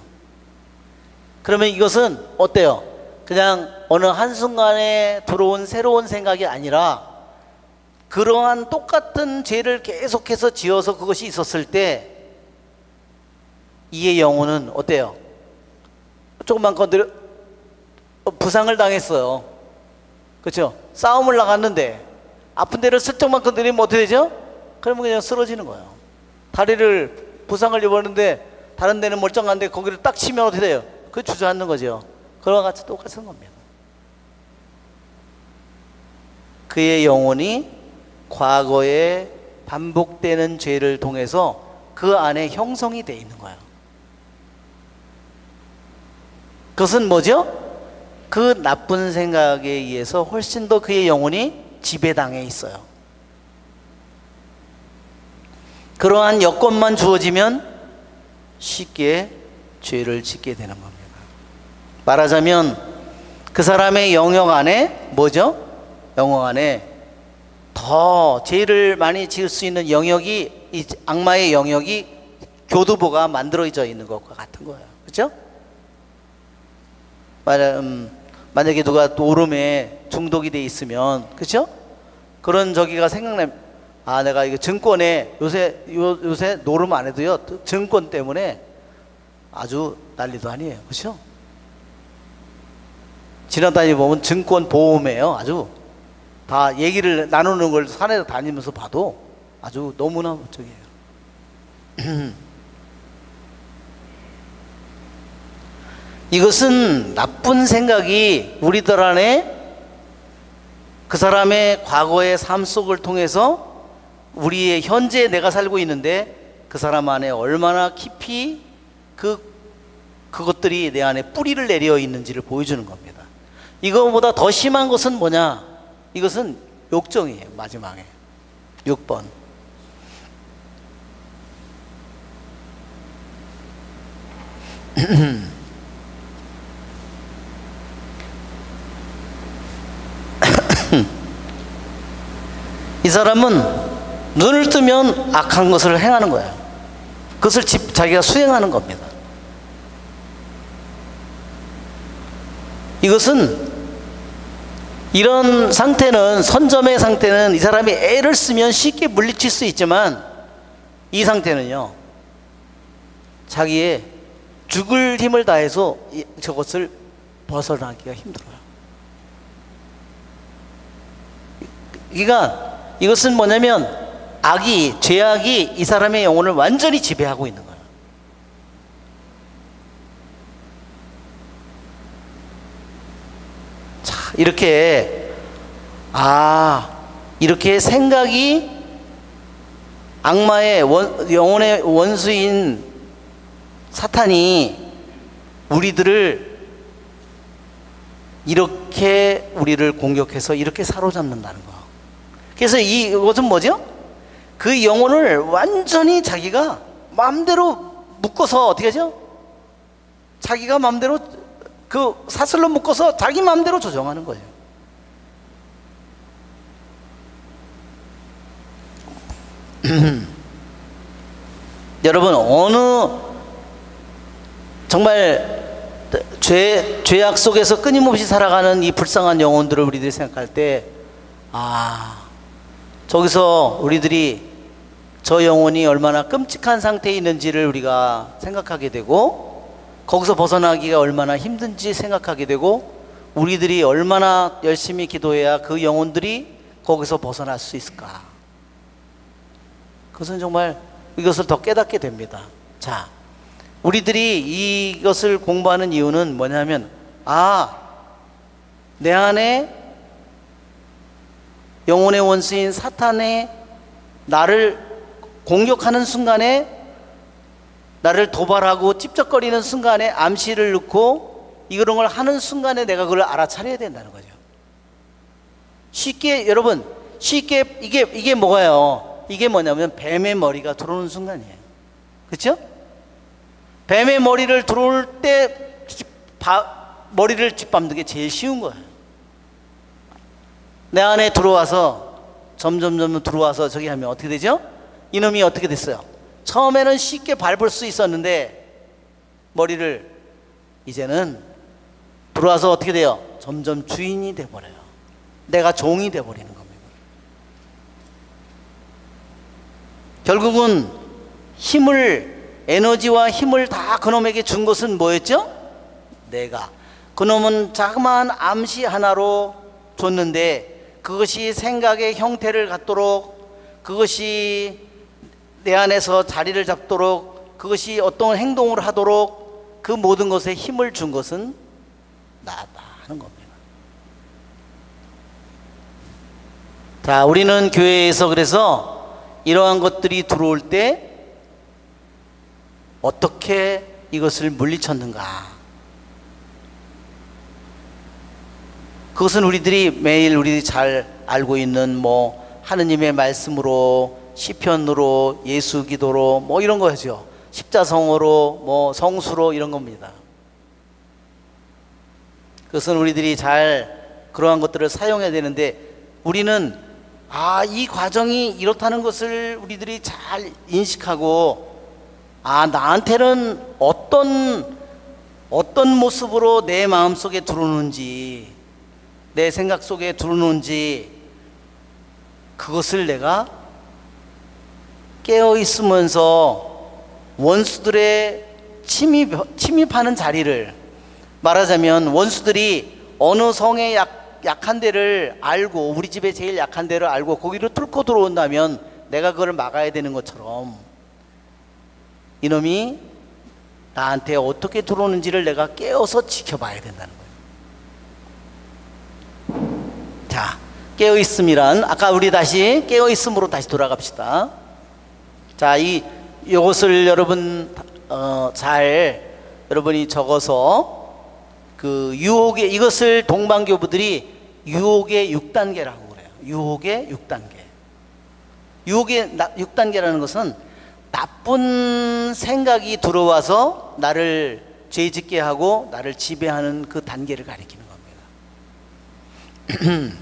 그러면 이것은 어때요? 그냥 어느 한순간에 들어온 새로운 생각이 아니라 그러한 똑같은 죄를 계속해서 지어서 그것이 있었을 때 이의 영혼은 어때요? 조금만 건드려 부상을 당했어요. 그렇죠? 싸움을 나갔는데 아픈 데를 슬쩍만 건드리면 어떻게 되죠? 그러면 그냥 쓰러지는 거예요. 다리를 부상을 입었는데 다른 데는 멀쩡한데 거기를 딱 치면 어떻게 돼요? 그 주저앉는 거죠. 그와 같이 똑같은 겁니다. 그의 영혼이 과거에 반복되는 죄를 통해서 그 안에 형성이 되어 있는 거예요. 그것은 뭐죠? 그 나쁜 생각에 의해서 훨씬 더 그의 영혼이 지배당해 있어요. 그러한 여건만 주어지면 쉽게 죄를 짓게 되는 겁니다. 말하자면 그 사람의 영역 안에 뭐죠? 영역 안에 더 죄를 많이 지을 수 있는 영역이, 이 악마의 영역이 교두보가 만들어져 있는 것과 같은 거예요. 그렇죠? 만약에 누가 오름에 중독이 돼 있으면, 그렇죠? 그런 저기가 생각나면, 아, 내가 이거 증권에 요새 노름 안 해도요, 증권 때문에 아주 난리도 아니에요. 그렇죠? 지나다니 보면 증권 보험이에요. 아주 다 얘기를 나누는 걸 산에 다니면서 봐도 아주 너무나 저기예요. 이것은 나쁜 생각이 우리들 안에 그 사람의 과거의 삶 속을 통해서 우리의 현재 내가 살고 있는데 그 사람 안에 얼마나 깊이 그 그것들이 내 안에 뿌리를 내려 있는지를 보여주는 겁니다. 이거보다 더 심한 것은 뭐냐? 이것은 욕정이에요. 마지막에 6번. 이 사람은 눈을 뜨면 악한 것을 행하는 거예요. 그것을 자기가 수행하는 겁니다. 이것은 이런 상태는, 선점의 상태는 이 사람이 애를 쓰면 쉽게 물리칠 수 있지만, 이 상태는요 자기의 죽을 힘을 다해서 저것을 벗어나기가 힘들어요. 그러니까 이것은 뭐냐면 악이, 죄악이 이 사람의 영혼을 완전히 지배하고 있는 거예요. 자, 이렇게 이렇게 생각이 악마의 영혼의 원수인 사탄이 우리를 공격해서 이렇게 사로잡는다는 거. 그래서 이것은 뭐죠? 그 영혼을 완전히 자기가 마음대로 묶어서 어떻게 하죠? 자기가 마음대로 그 사슬로 묶어서 자기 마음대로 조정하는 거예요. 여러분, 정말 죄악 속에서 끊임없이 살아가는 이 불쌍한 영혼들을 우리들이 생각할 때, 저기서 우리들이 저 영혼이 얼마나 끔찍한 상태에 있는지를 우리가 생각하게 되고, 거기서 벗어나기가 얼마나 힘든지 생각하게 되고, 우리들이 얼마나 열심히 기도해야 그 영혼들이 거기서 벗어날 수 있을까. 그것은 정말 이것을 더 깨닫게 됩니다. 자, 우리들이 이것을 공부하는 이유는 뭐냐면, 내 안에 영혼의 원수인 사탄의 나를 공격하는 순간에, 나를 도발하고 찝쩍거리는 순간에 암시를 넣고 이런 걸 하는 순간에 내가 그걸 알아차려야 된다는 거죠. 여러분, 쉽게 이게 뭐가요? 이게 뭐냐면 뱀의 머리가 들어오는 순간이에요. 그렇죠? 뱀의 머리를 들어올 때 머리를 짓밟는 게 제일 쉬운 거예요. 내 안에 들어와서 점점 들어와서 저기 하면 어떻게 되죠? 이놈이 어떻게 됐어요? 처음에는 쉽게 밟을 수 있었는데 머리를 이제는 들어와서 어떻게 돼요? 점점 주인이 돼버려요. 내가 종이 돼버리는 겁니다. 결국은 에너지와 힘을 다 그놈에게 준 것은 뭐였죠? 내가. 그놈은 자그마한 암시 하나로 줬는데, 그것이 생각의 형태를 갖도록, 그것이 내 안에서 자리를 잡도록, 그것이 어떤 행동을 하도록 그 모든 것에 힘을 준 것은 나다 하는 겁니다. 자, 우리는 교회에서 그래서 이러한 것들이 들어올 때 어떻게 이것을 물리쳤는가, 그것은 우리들이 매일 잘 알고 있는 하느님의 말씀으로, 시편으로, 예수 기도로 이런 거죠. 십자성어로, 성수로, 이런 겁니다. 그것은 우리들이 잘 그러한 것들을 사용해야 되는데, 우리는 이 과정이 이렇다는 것을 우리들이 잘 인식하고, 나한테는 어떤 모습으로 내 마음속에 들어오는지, 내 생각 속에 들어오는지, 그것을 내가 깨어있으면서 원수들의 침입하는 자리를, 말하자면 원수들이 어느 성의 약한 데를 알고, 우리 집에 제일 약한 데를 알고 거기로 뚫고 들어온다면 내가 그걸 막아야 되는 것처럼, 이놈이 나한테 어떻게 들어오는지를 내가 깨어서 지켜봐야 된다는 거예요. 자, 깨어있음이란, 아까 우리 다시 깨어있음으로 다시 돌아갑시다. 자, 이것을 여러분 잘 여러분이 적어서 그 유혹의, 이것을 동방교부들이 유혹의 6단계라고 그래요. 유혹의 6단계. 유혹의 6단계라는 것은 나쁜 생각이 들어와서 나를 죄짓게 하고 나를 지배하는 그 단계를 가리키는 겁니다.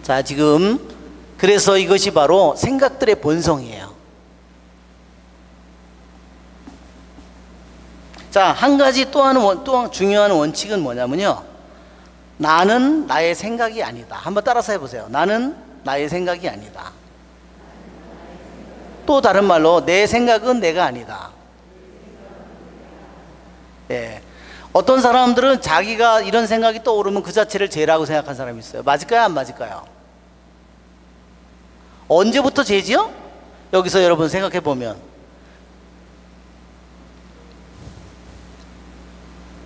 자, 지금 그래서 이것이 바로 생각들의 본성이에요. 자, 한 가지 또 중요한 원칙은 뭐냐면요, 나는 나의 생각이 아니다. 한번 따라서 해보세요. 나는 나의 생각이 아니다. 또 다른 말로 내 생각은 내가 아니다. 예. 어떤 사람들은 자기가 이런 생각이 떠오르면 그 자체를 죄라고 생각하는 사람이 있어요. 맞을까요? 안 맞을까요? 언제부터 죄지요? 여기서 여러분 생각해 보면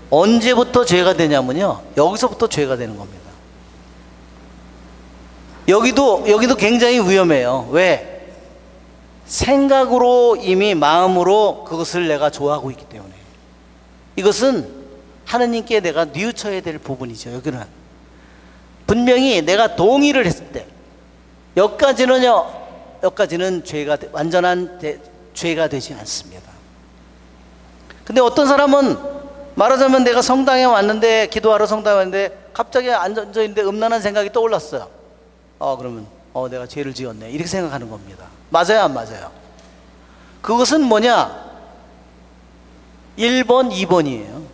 언제부터 죄가 되냐면요, 여기서부터 죄가 되는 겁니다. 여기도 굉장히 위험해요. 왜? 생각으로 이미 마음으로 그것을 내가 좋아하고 있기 때문에. 이것은 하느님께 내가 뉘우쳐야 될 부분이죠. 여기는 분명히 내가 동의를 했을 때, 여기까지는 완전한 죄가 되지 않습니다. 근데 어떤 사람은 말하자면 내가 성당에 왔는데, 기도하러 성당에 왔는데 갑자기 앉아있는데 음란한 생각이 떠올랐어요. 그러면 내가 죄를 지었네, 이렇게 생각하는 겁니다. 맞아요, 안 맞아요? 그것은 뭐냐? 1번, 2번이에요.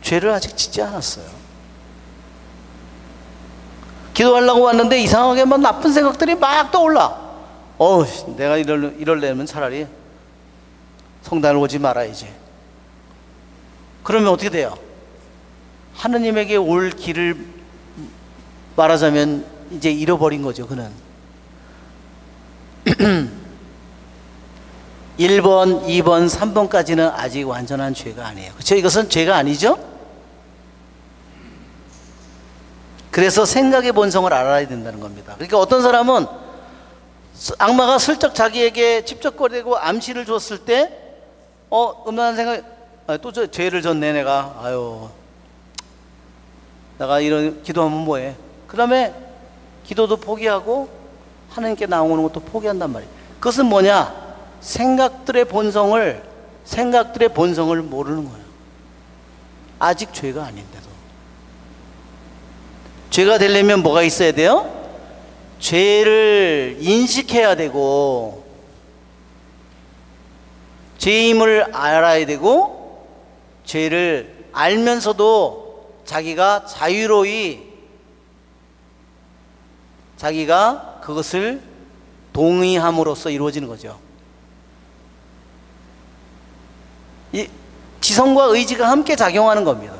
죄를 아직 짓지 않았어요. 기도하려고 왔는데 이상하게 막 나쁜 생각들이 막 떠올라. 내가 이럴려면 차라리 성당을 오지 말아야지. 그러면 어떻게 돼요? 하느님에게 올 길을 말하자면 이제 잃어버린 거죠, 그는. 1번, 2번, 3번까지는 아직 완전한 죄가 아니에요. 그렇죠? 이것은 죄가 아니죠? 그래서 생각의 본성을 알아야 된다는 겁니다. 그러니까 어떤 사람은 악마가 슬쩍 자기에게 찝쩍거리고 암시를 줬을 때 음란한 생각, 또 죄를 졌네 내가. 내가 이런 기도하면 뭐해? 그 다음에 기도도 포기하고 하나님께 나오는 것도 포기한단 말이에요. 그것은 뭐냐? 생각들의 본성을 모르는 거예요. 아직 죄가 아닌데도. 죄가 되려면 뭐가 있어야 돼요? 죄를 인식해야 되고, 죄임을 알아야 되고, 죄를 알면서도 자기가 자유로이 자기가 그것을 동의함으로써 이루어지는 거죠. 이 지성과 의지가 함께 작용하는 겁니다.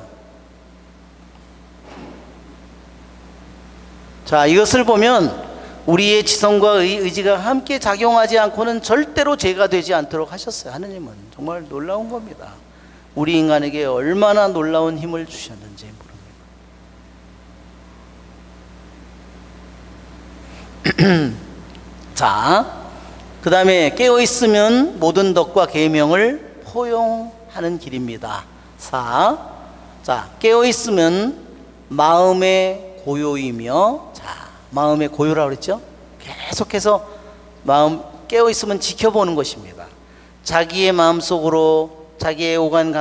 자, 이것을 보면 우리의 지성과 의지가 함께 작용하지 않고는 절대로 죄가 되지 않도록 하셨어요. 하느님은 정말 놀라운 겁니다. 우리 인간에게 얼마나 놀라운 힘을 주셨는지 모릅니다. 자, 그 다음에 깨어있으면 모든 덕과 계명을 포용하는 길입니다. 자, 깨어있으면 마음의 고요이며, 자, 마음의 고요라고 그랬죠? 계속해서 마음 깨어있으면 지켜보는 것입니다. 자기의 마음속으로, 자기의 오간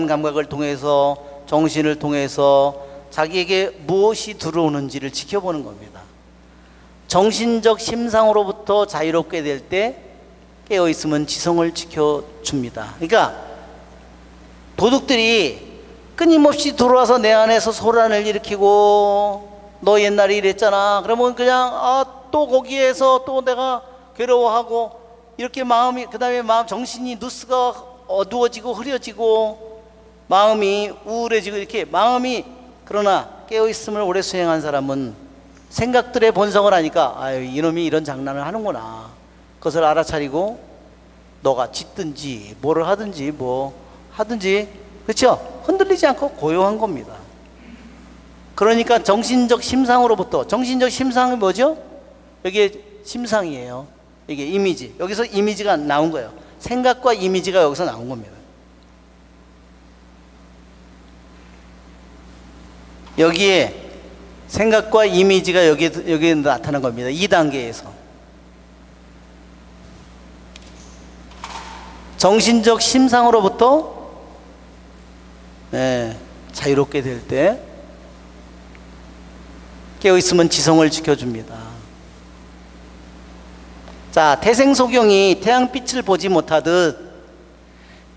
감각을 통해서, 정신을 통해서 자기에게 무엇이 들어오는지를 지켜보는 겁니다. 정신적 심상으로부터 자유롭게 될 때 깨어있으면 지성을 지켜줍니다. 그러니까 도둑들이 끊임없이 들어와서 내 안에서 소란을 일으키고, 너 옛날에 이랬잖아, 그러면 그냥 또 거기에서 또 내가 괴로워하고, 이렇게 마음이, 그 다음에 정신이 누스가 어두워지고 흐려지고 마음이 우울해지고, 이렇게 마음이, 그러나 깨어있음을 오래 수행한 사람은 생각들의 본성을 아니까, 이놈이 이런 장난을 하는구나, 그것을 알아차리고 너가 짖든지 뭐를 하든지 그렇죠? 흔들리지 않고 고요한 겁니다. 그러니까 정신적 심상으로부터, 정신적 심상이 뭐죠? 여기에 심상이에요. 이게 이미지. 여기서 이미지가 나온 거예요. 생각과 이미지가 여기서 나온 겁니다. 여기에 생각과 이미지가 여기에 나타난 겁니다. 2단계에서. 정신적 심상으로부터 자유롭게 될 때 깨어있으면 지성을 지켜줍니다. 자, 태생소경이 태양빛을 보지 못하듯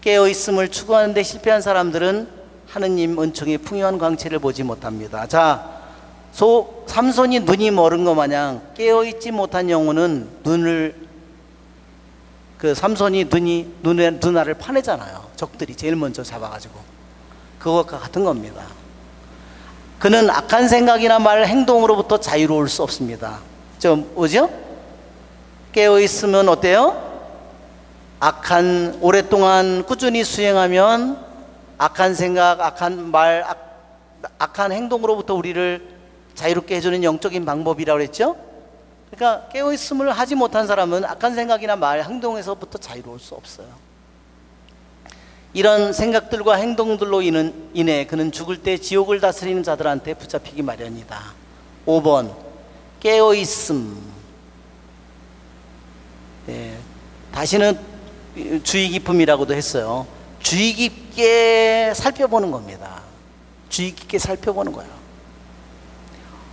깨어있음을 추구하는 데 실패한 사람들은 하느님 은총의 풍요한 광채를 보지 못합니다. 자, 삼손이 눈이 멀은 것 마냥 깨어있지 못한 영혼은 삼손이 눈알을 파내잖아요. 적들이 제일 먼저 잡아가지고. 그것과 같은 겁니다. 그는 악한 생각이나 말, 행동으로부터 자유로울 수 없습니다. 뭐죠? 깨어있으면 어때요? 오랫동안 꾸준히 수행하면 악한 생각, 악한 말, 악한 행동으로부터 우리를 자유롭게 해주는 영적인 방법이라고 그랬죠? 그러니까 깨어있음을 하지 못한 사람은 악한 생각이나 말, 행동에서부터 자유로울 수 없어요. 이런 생각들과 행동들로 인해 그는 죽을 때 지옥을 다스리는 자들한테 붙잡히기 마련이다. 5번 깨어있음. 다시는 주의 깊음이라고도 했어요. 주의 깊게 살펴보는 겁니다. 주의 깊게 살펴보는 거예요.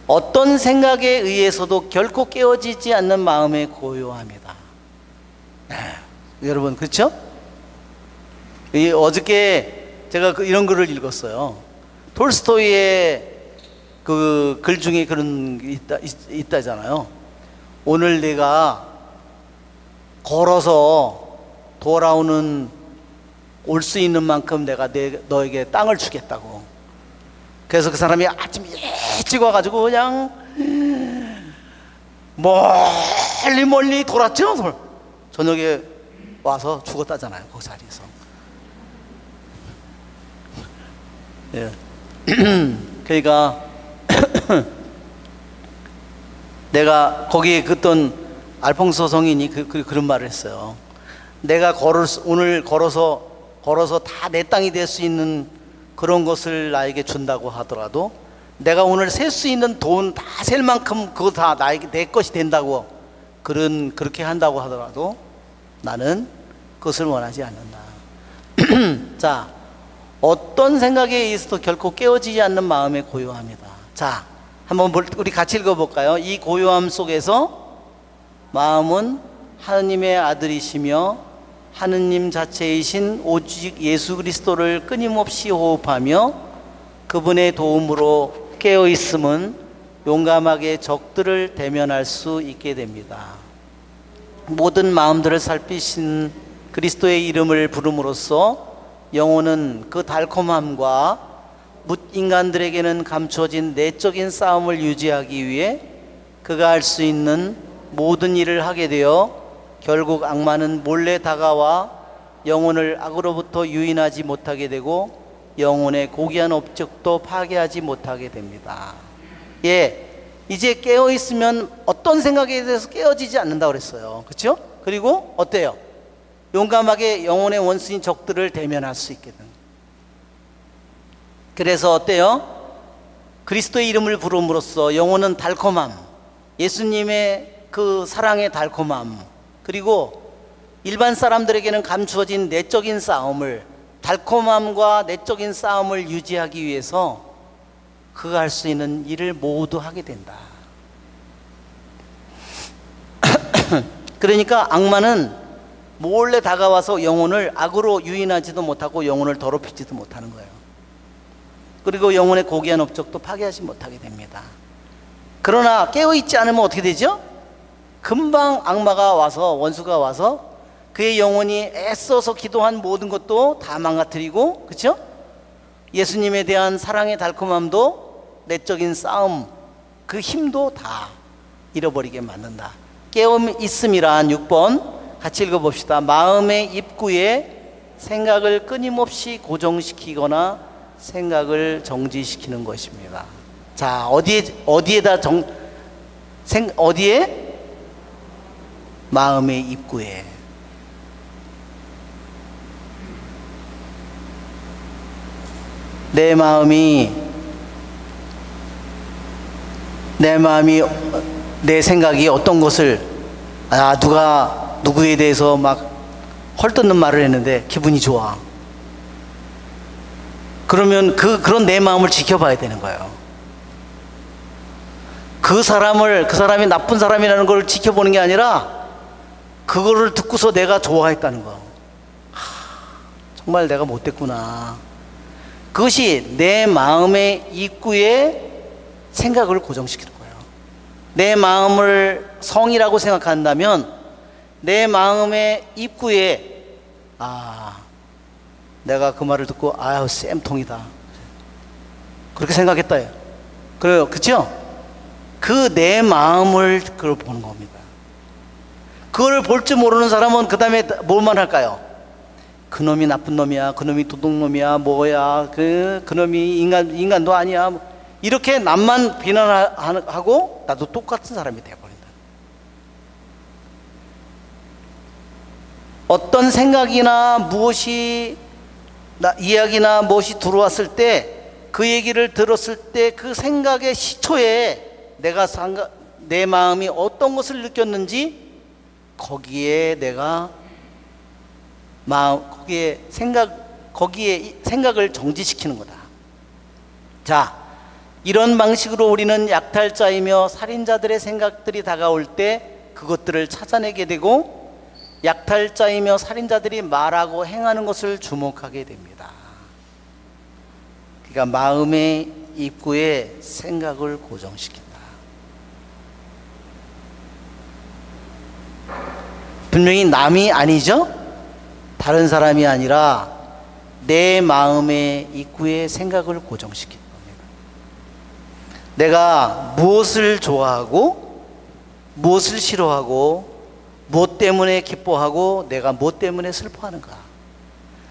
어떤 생각에 의해서도 결코 깨어지지 않는 마음의 고요함이다. 여러분, 그렇죠? 어저께 제가 이런 글을 읽었어요. 톨스토이의 그 글 중에 그런 게 있다잖아요. 오늘 내가 걸어서 올 수 있는 만큼 내가 너에게 땅을 주겠다고. 그래서 그 사람이 아침 일찍 와가지고 그냥 멀리 돌았죠. 저녁에 와서 죽었다잖아요. 그 자리에서. 그러니까 내가 거기에 그던 알퐁소 성인이 그런 말을 했어요. 내가 오늘 걸어서 다 내 땅이 될 수 있는 그런 것을 나에게 준다고 하더라도, 내가 오늘 셀 수 있는 돈 다 셀 만큼 그거 다 내 것이 된다고 그렇게 한다고 하더라도 나는 그것을 원하지 않는다. 자, 어떤 생각에 의해서도 결코 깨어지지 않는 마음의 고요함이다. 자, 한번 우리 같이 읽어볼까요? 이 고요함 속에서 마음은 하느님의 아들이시며 하느님 자체이신 오직 예수 그리스도를 끊임없이 호흡하며 그분의 도움으로 깨어있음은 용감하게 적들을 대면할 수 있게 됩니다. 모든 마음들을 살피신 그리스도의 이름을 부름으로써 영혼은 그 달콤함과 뭇인간들에게는 감춰진 내적인 싸움을 유지하기 위해 그가 할 수 있는 모든 일을 하게 되어 결국 악마는 몰래 다가와 영혼을 악으로부터 유인하지 못하게 되고 영혼의 고귀한 업적도 파괴하지 못하게 됩니다. 이제 깨어있으면 어떤 생각에 대해서 깨어지지 않는다고 그랬어요. 그렇죠? 그리고 어때요? 용감하게 영혼의 원수인 적들을 대면할 수 있게 됩니다. 그래서 어때요? 그리스도의 이름을 부름으로써 영혼은 달콤함, 예수님의 그 사랑의 달콤함, 그리고 일반 사람들에게는 감추어진 내적인 싸움을, 달콤함과 내적인 싸움을 유지하기 위해서 그가 할 수 있는 일을 모두 하게 된다. 그러니까 악마는 몰래 다가와서 영혼을 악으로 유인하지도 못하고 영혼을 더럽히지도 못하는 거예요. 그리고 영혼의 고귀한 업적도 파괴하지 못하게 됩니다. 그러나 깨어있지 않으면 어떻게 되죠? 금방 악마가 와서, 원수가 와서 그의 영혼이 애써서 기도한 모든 것도 다 망가뜨리고, 그렇죠? 예수님에 대한 사랑의 달콤함도, 내적인 싸움, 그 힘도 다 잃어버리게 만든다. 깨어있음이란 6번 같이 읽어봅시다. 마음의 입구에 생각을 끊임없이 고정시키거나 생각을 정지시키는 것입니다. 자, 어디에 마음의 입구에. 내 마음이 내 생각이 어떤 것을 누가 누구에 대해서 막 헐뜯는 말을 했는데 기분이 좋아. 그러면 그런 내 마음을 지켜봐야 되는 거예요. 그 사람이 나쁜 사람이라는 걸 지켜보는 게 아니라 그거를 듣고서 내가 좋아했다는 거. 정말 내가 못됐구나. 그것이 내 마음의 입구에 생각을 고정시키는 거예요. 내 마음을 성이라고 생각한다면 내 마음의 입구에 내가 그 말을 듣고 쌤통이다 그렇게 생각했다. 그래요, 그렇죠? 그 내 마음을 그걸 보는 겁니다. 그걸 볼 줄 모르는 사람은 그 다음에 뭘만 할까요? 그놈이 나쁜 놈이야, 그놈이 도둑놈이야, 뭐야, 그놈이 인간도 아니야, 이렇게 남만 비난하고 나도 똑같은 사람이 되어버린다. 어떤 생각이나 무엇이 이야기나 무엇이 들어왔을 때 그 얘기를 들었을 때 그 생각의 시초에 내 마음이 어떤 것을 느꼈는지 거기에 거기에 생각을 정지시키는 거다. 자, 이런 방식으로 우리는 약탈자이며 살인자들의 생각들이 다가올 때 그것들을 찾아내게 되고 약탈자이며 살인자들이 말하고 행하는 것을 주목하게 됩니다. 그러니까 마음의 입구에 생각을 고정시킨다. 분명히 남이 아니죠? 다른 사람이 아니라 내 마음의 입구에 생각을 고정시키는 겁니다. 내가 무엇을 좋아하고 무엇을 싫어하고 무엇 때문에 기뻐하고 내가 무엇 때문에 슬퍼하는가,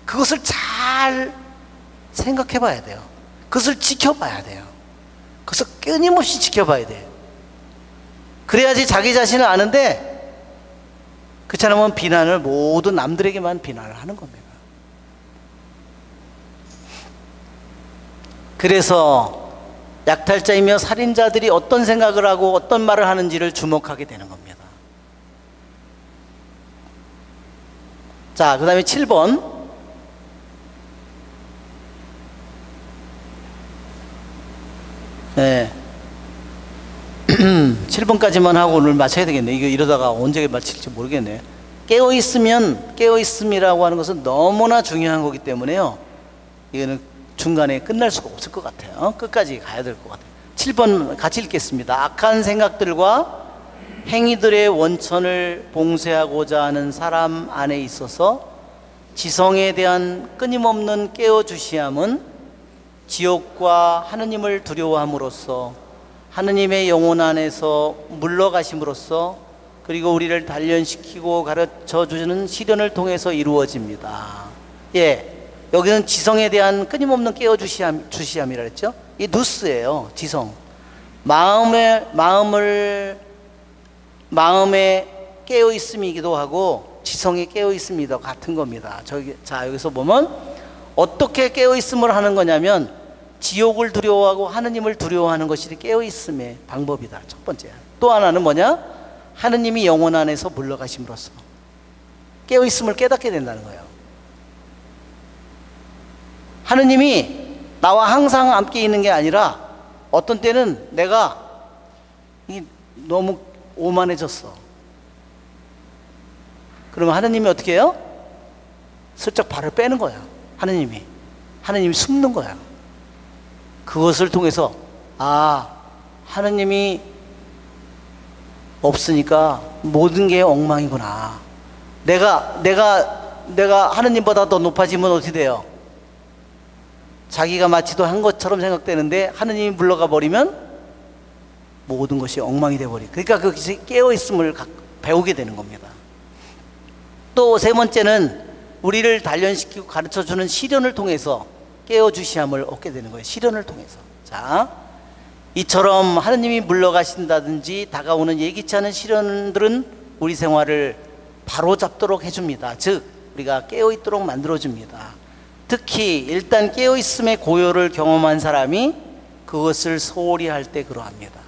그것을 잘 생각해 봐야 돼요. 그것을 지켜봐야 돼요. 그것을 끊임없이 지켜봐야 돼요. 그래야지 자기 자신을 아는데, 그렇지 않으면 비난을 모두 남들에게만 비난을 하는 겁니다. 그래서 약탈자이며 살인자들이 어떤 생각을 하고 어떤 말을 하는지를 주목하게 되는 겁니다. 자, 그 다음에 7번. 네. 7번까지만 하고 오늘 마쳐야 되겠네. 이거 이러다가 언제 마칠지 모르겠네. 깨어있음이라고 하는 것은 너무나 중요한 거기 때문에요. 이거는 중간에 끝날 수가 없을 것 같아요. 끝까지 가야 될 것 같아요. 7번 같이 읽겠습니다. 악한 생각들과 행위들의 원천을 봉쇄하고자 하는 사람 안에 있어서 지성에 대한 끊임없는 깨어주시함은 지옥과 하느님을 두려워함으로써 하느님의 영혼 안에서 물러가심으로써 그리고 우리를 단련시키고 가르쳐주는 시련을 통해서 이루어집니다. 여기는 지성에 대한 끊임없는 깨어주시함이라 했죠. 이 누스예요. 지성. 마음의 깨어있음이기도 하고 지성이 깨어있음이기도 같은 겁니다. 자, 여기서 보면 어떻게 깨어있음을 하는 거냐면 지옥을 두려워하고 하느님을 두려워하는 것이 깨어있음의 방법이다. 첫 번째. 또 하나는 뭐냐? 하느님이 영혼 안에서 물러가심으로써 깨어있음을 깨닫게 된다는 거예요. 하느님이 나와 항상 함께 있는 게 아니라 어떤 때는 내가 너무 오만해졌어. 그러면 하느님이 어떻게 해요? 슬쩍 발을 빼는 거야. 하느님이 숨는 거야. 그것을 통해서 하느님이 없으니까 모든 게 엉망이구나. 내가 하느님보다 더 높아지면 어떻게 돼요? 자기가 마치도 한 것처럼 생각되는데 하느님이 물러가 버리면 모든 것이 엉망이 돼버려. 그러니까 그것이 깨어있음을 배우게 되는 겁니다. 또 세 번째는 우리를 단련시키고 가르쳐주는 시련을 통해서 깨어주시함을 얻게 되는 거예요. 시련을 통해서. 자, 이처럼 하느님이 물러가신다든지 다가오는 예기치 않은 시련들은 우리 생활을 바로잡도록 해줍니다. 즉 우리가 깨어있도록 만들어줍니다. 특히 일단 깨어있음의 고요를 경험한 사람이 그것을 소홀히 할 때 그러합니다.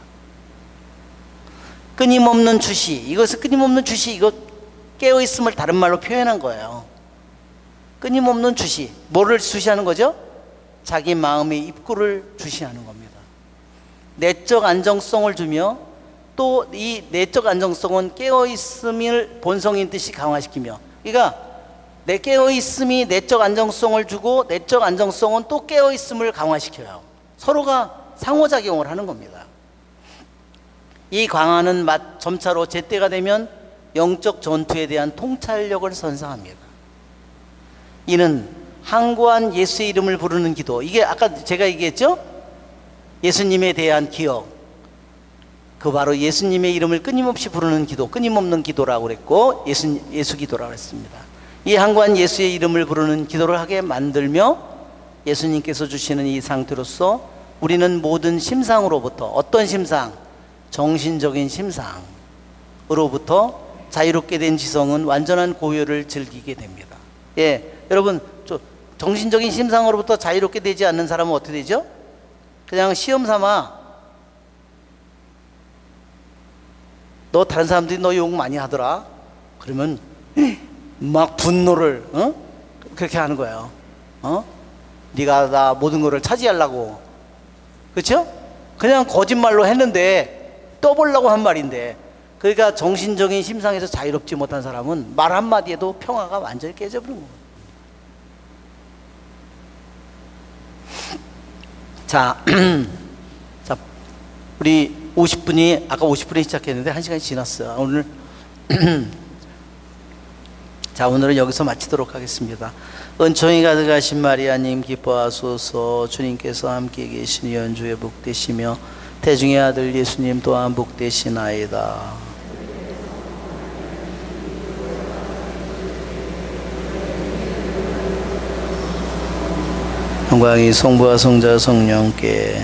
끊임없는 주시, 이것을 끊임없는 주시, 이거 깨어있음을 다른 말로 표현한 거예요. 끊임없는 주시, 뭐를 주시하는 거죠? 자기 마음의 입구를 주시하는 겁니다. 내적 안정성을 주며 또 이 내적 안정성은 깨어있음을 본성인 듯이 강화시키며, 그러니까 내 깨어있음이 내적 안정성을 주고 내적 안정성은 또 깨어있음을 강화시켜요. 서로가 상호작용을 하는 겁니다. 이 강화는 점차로 제때가 되면 영적 전투에 대한 통찰력을 선사합니다. 이는 항고한 예수의 이름을 부르는 기도, 이게 아까 제가 얘기했죠? 예수님에 대한 기억, 그 바로 예수님의 이름을 끊임없이 부르는 기도, 끊임없는 기도라고 그랬고 예수 기도라고 했습니다. 이 항고한 예수의 이름을 부르는 기도를 하게 만들며 예수님께서 주시는 이 상태로서 우리는 모든 심상으로부터, 어떤 심상? 정신적인 심상으로부터 자유롭게 된 지성은 완전한 고요를 즐기게 됩니다. 예, 여러분, 정신적인 심상으로부터 자유롭게 되지 않는 사람은 어떻게 되죠? 그냥 시험 삼아, 너 다른 사람들이 너 욕 많이 하더라, 그러면 막 분노를 그렇게 하는 거예요. 네가 나 모든 거를 차지하려고, 그렇죠? 그냥 거짓말로 했는데 떠보려고 한 말인데, 그러니까 정신적인 심상에서 자유롭지 못한 사람은 말 한마디에도 평화가 완전히 깨져버리는 거예요. 자, 자, 우리 50분이, 아까 50분에 시작했는데 1시간이 지났어요. 오늘 자, 오늘은 여기서 마치도록 하겠습니다. 은총이 가득하신 마리아님 기뻐하소서. 주님께서 함께 계시니 연주에 복되시며 태중의 아들 예수님 또한 복되시나이다. 영광이 성부와 성자 성령께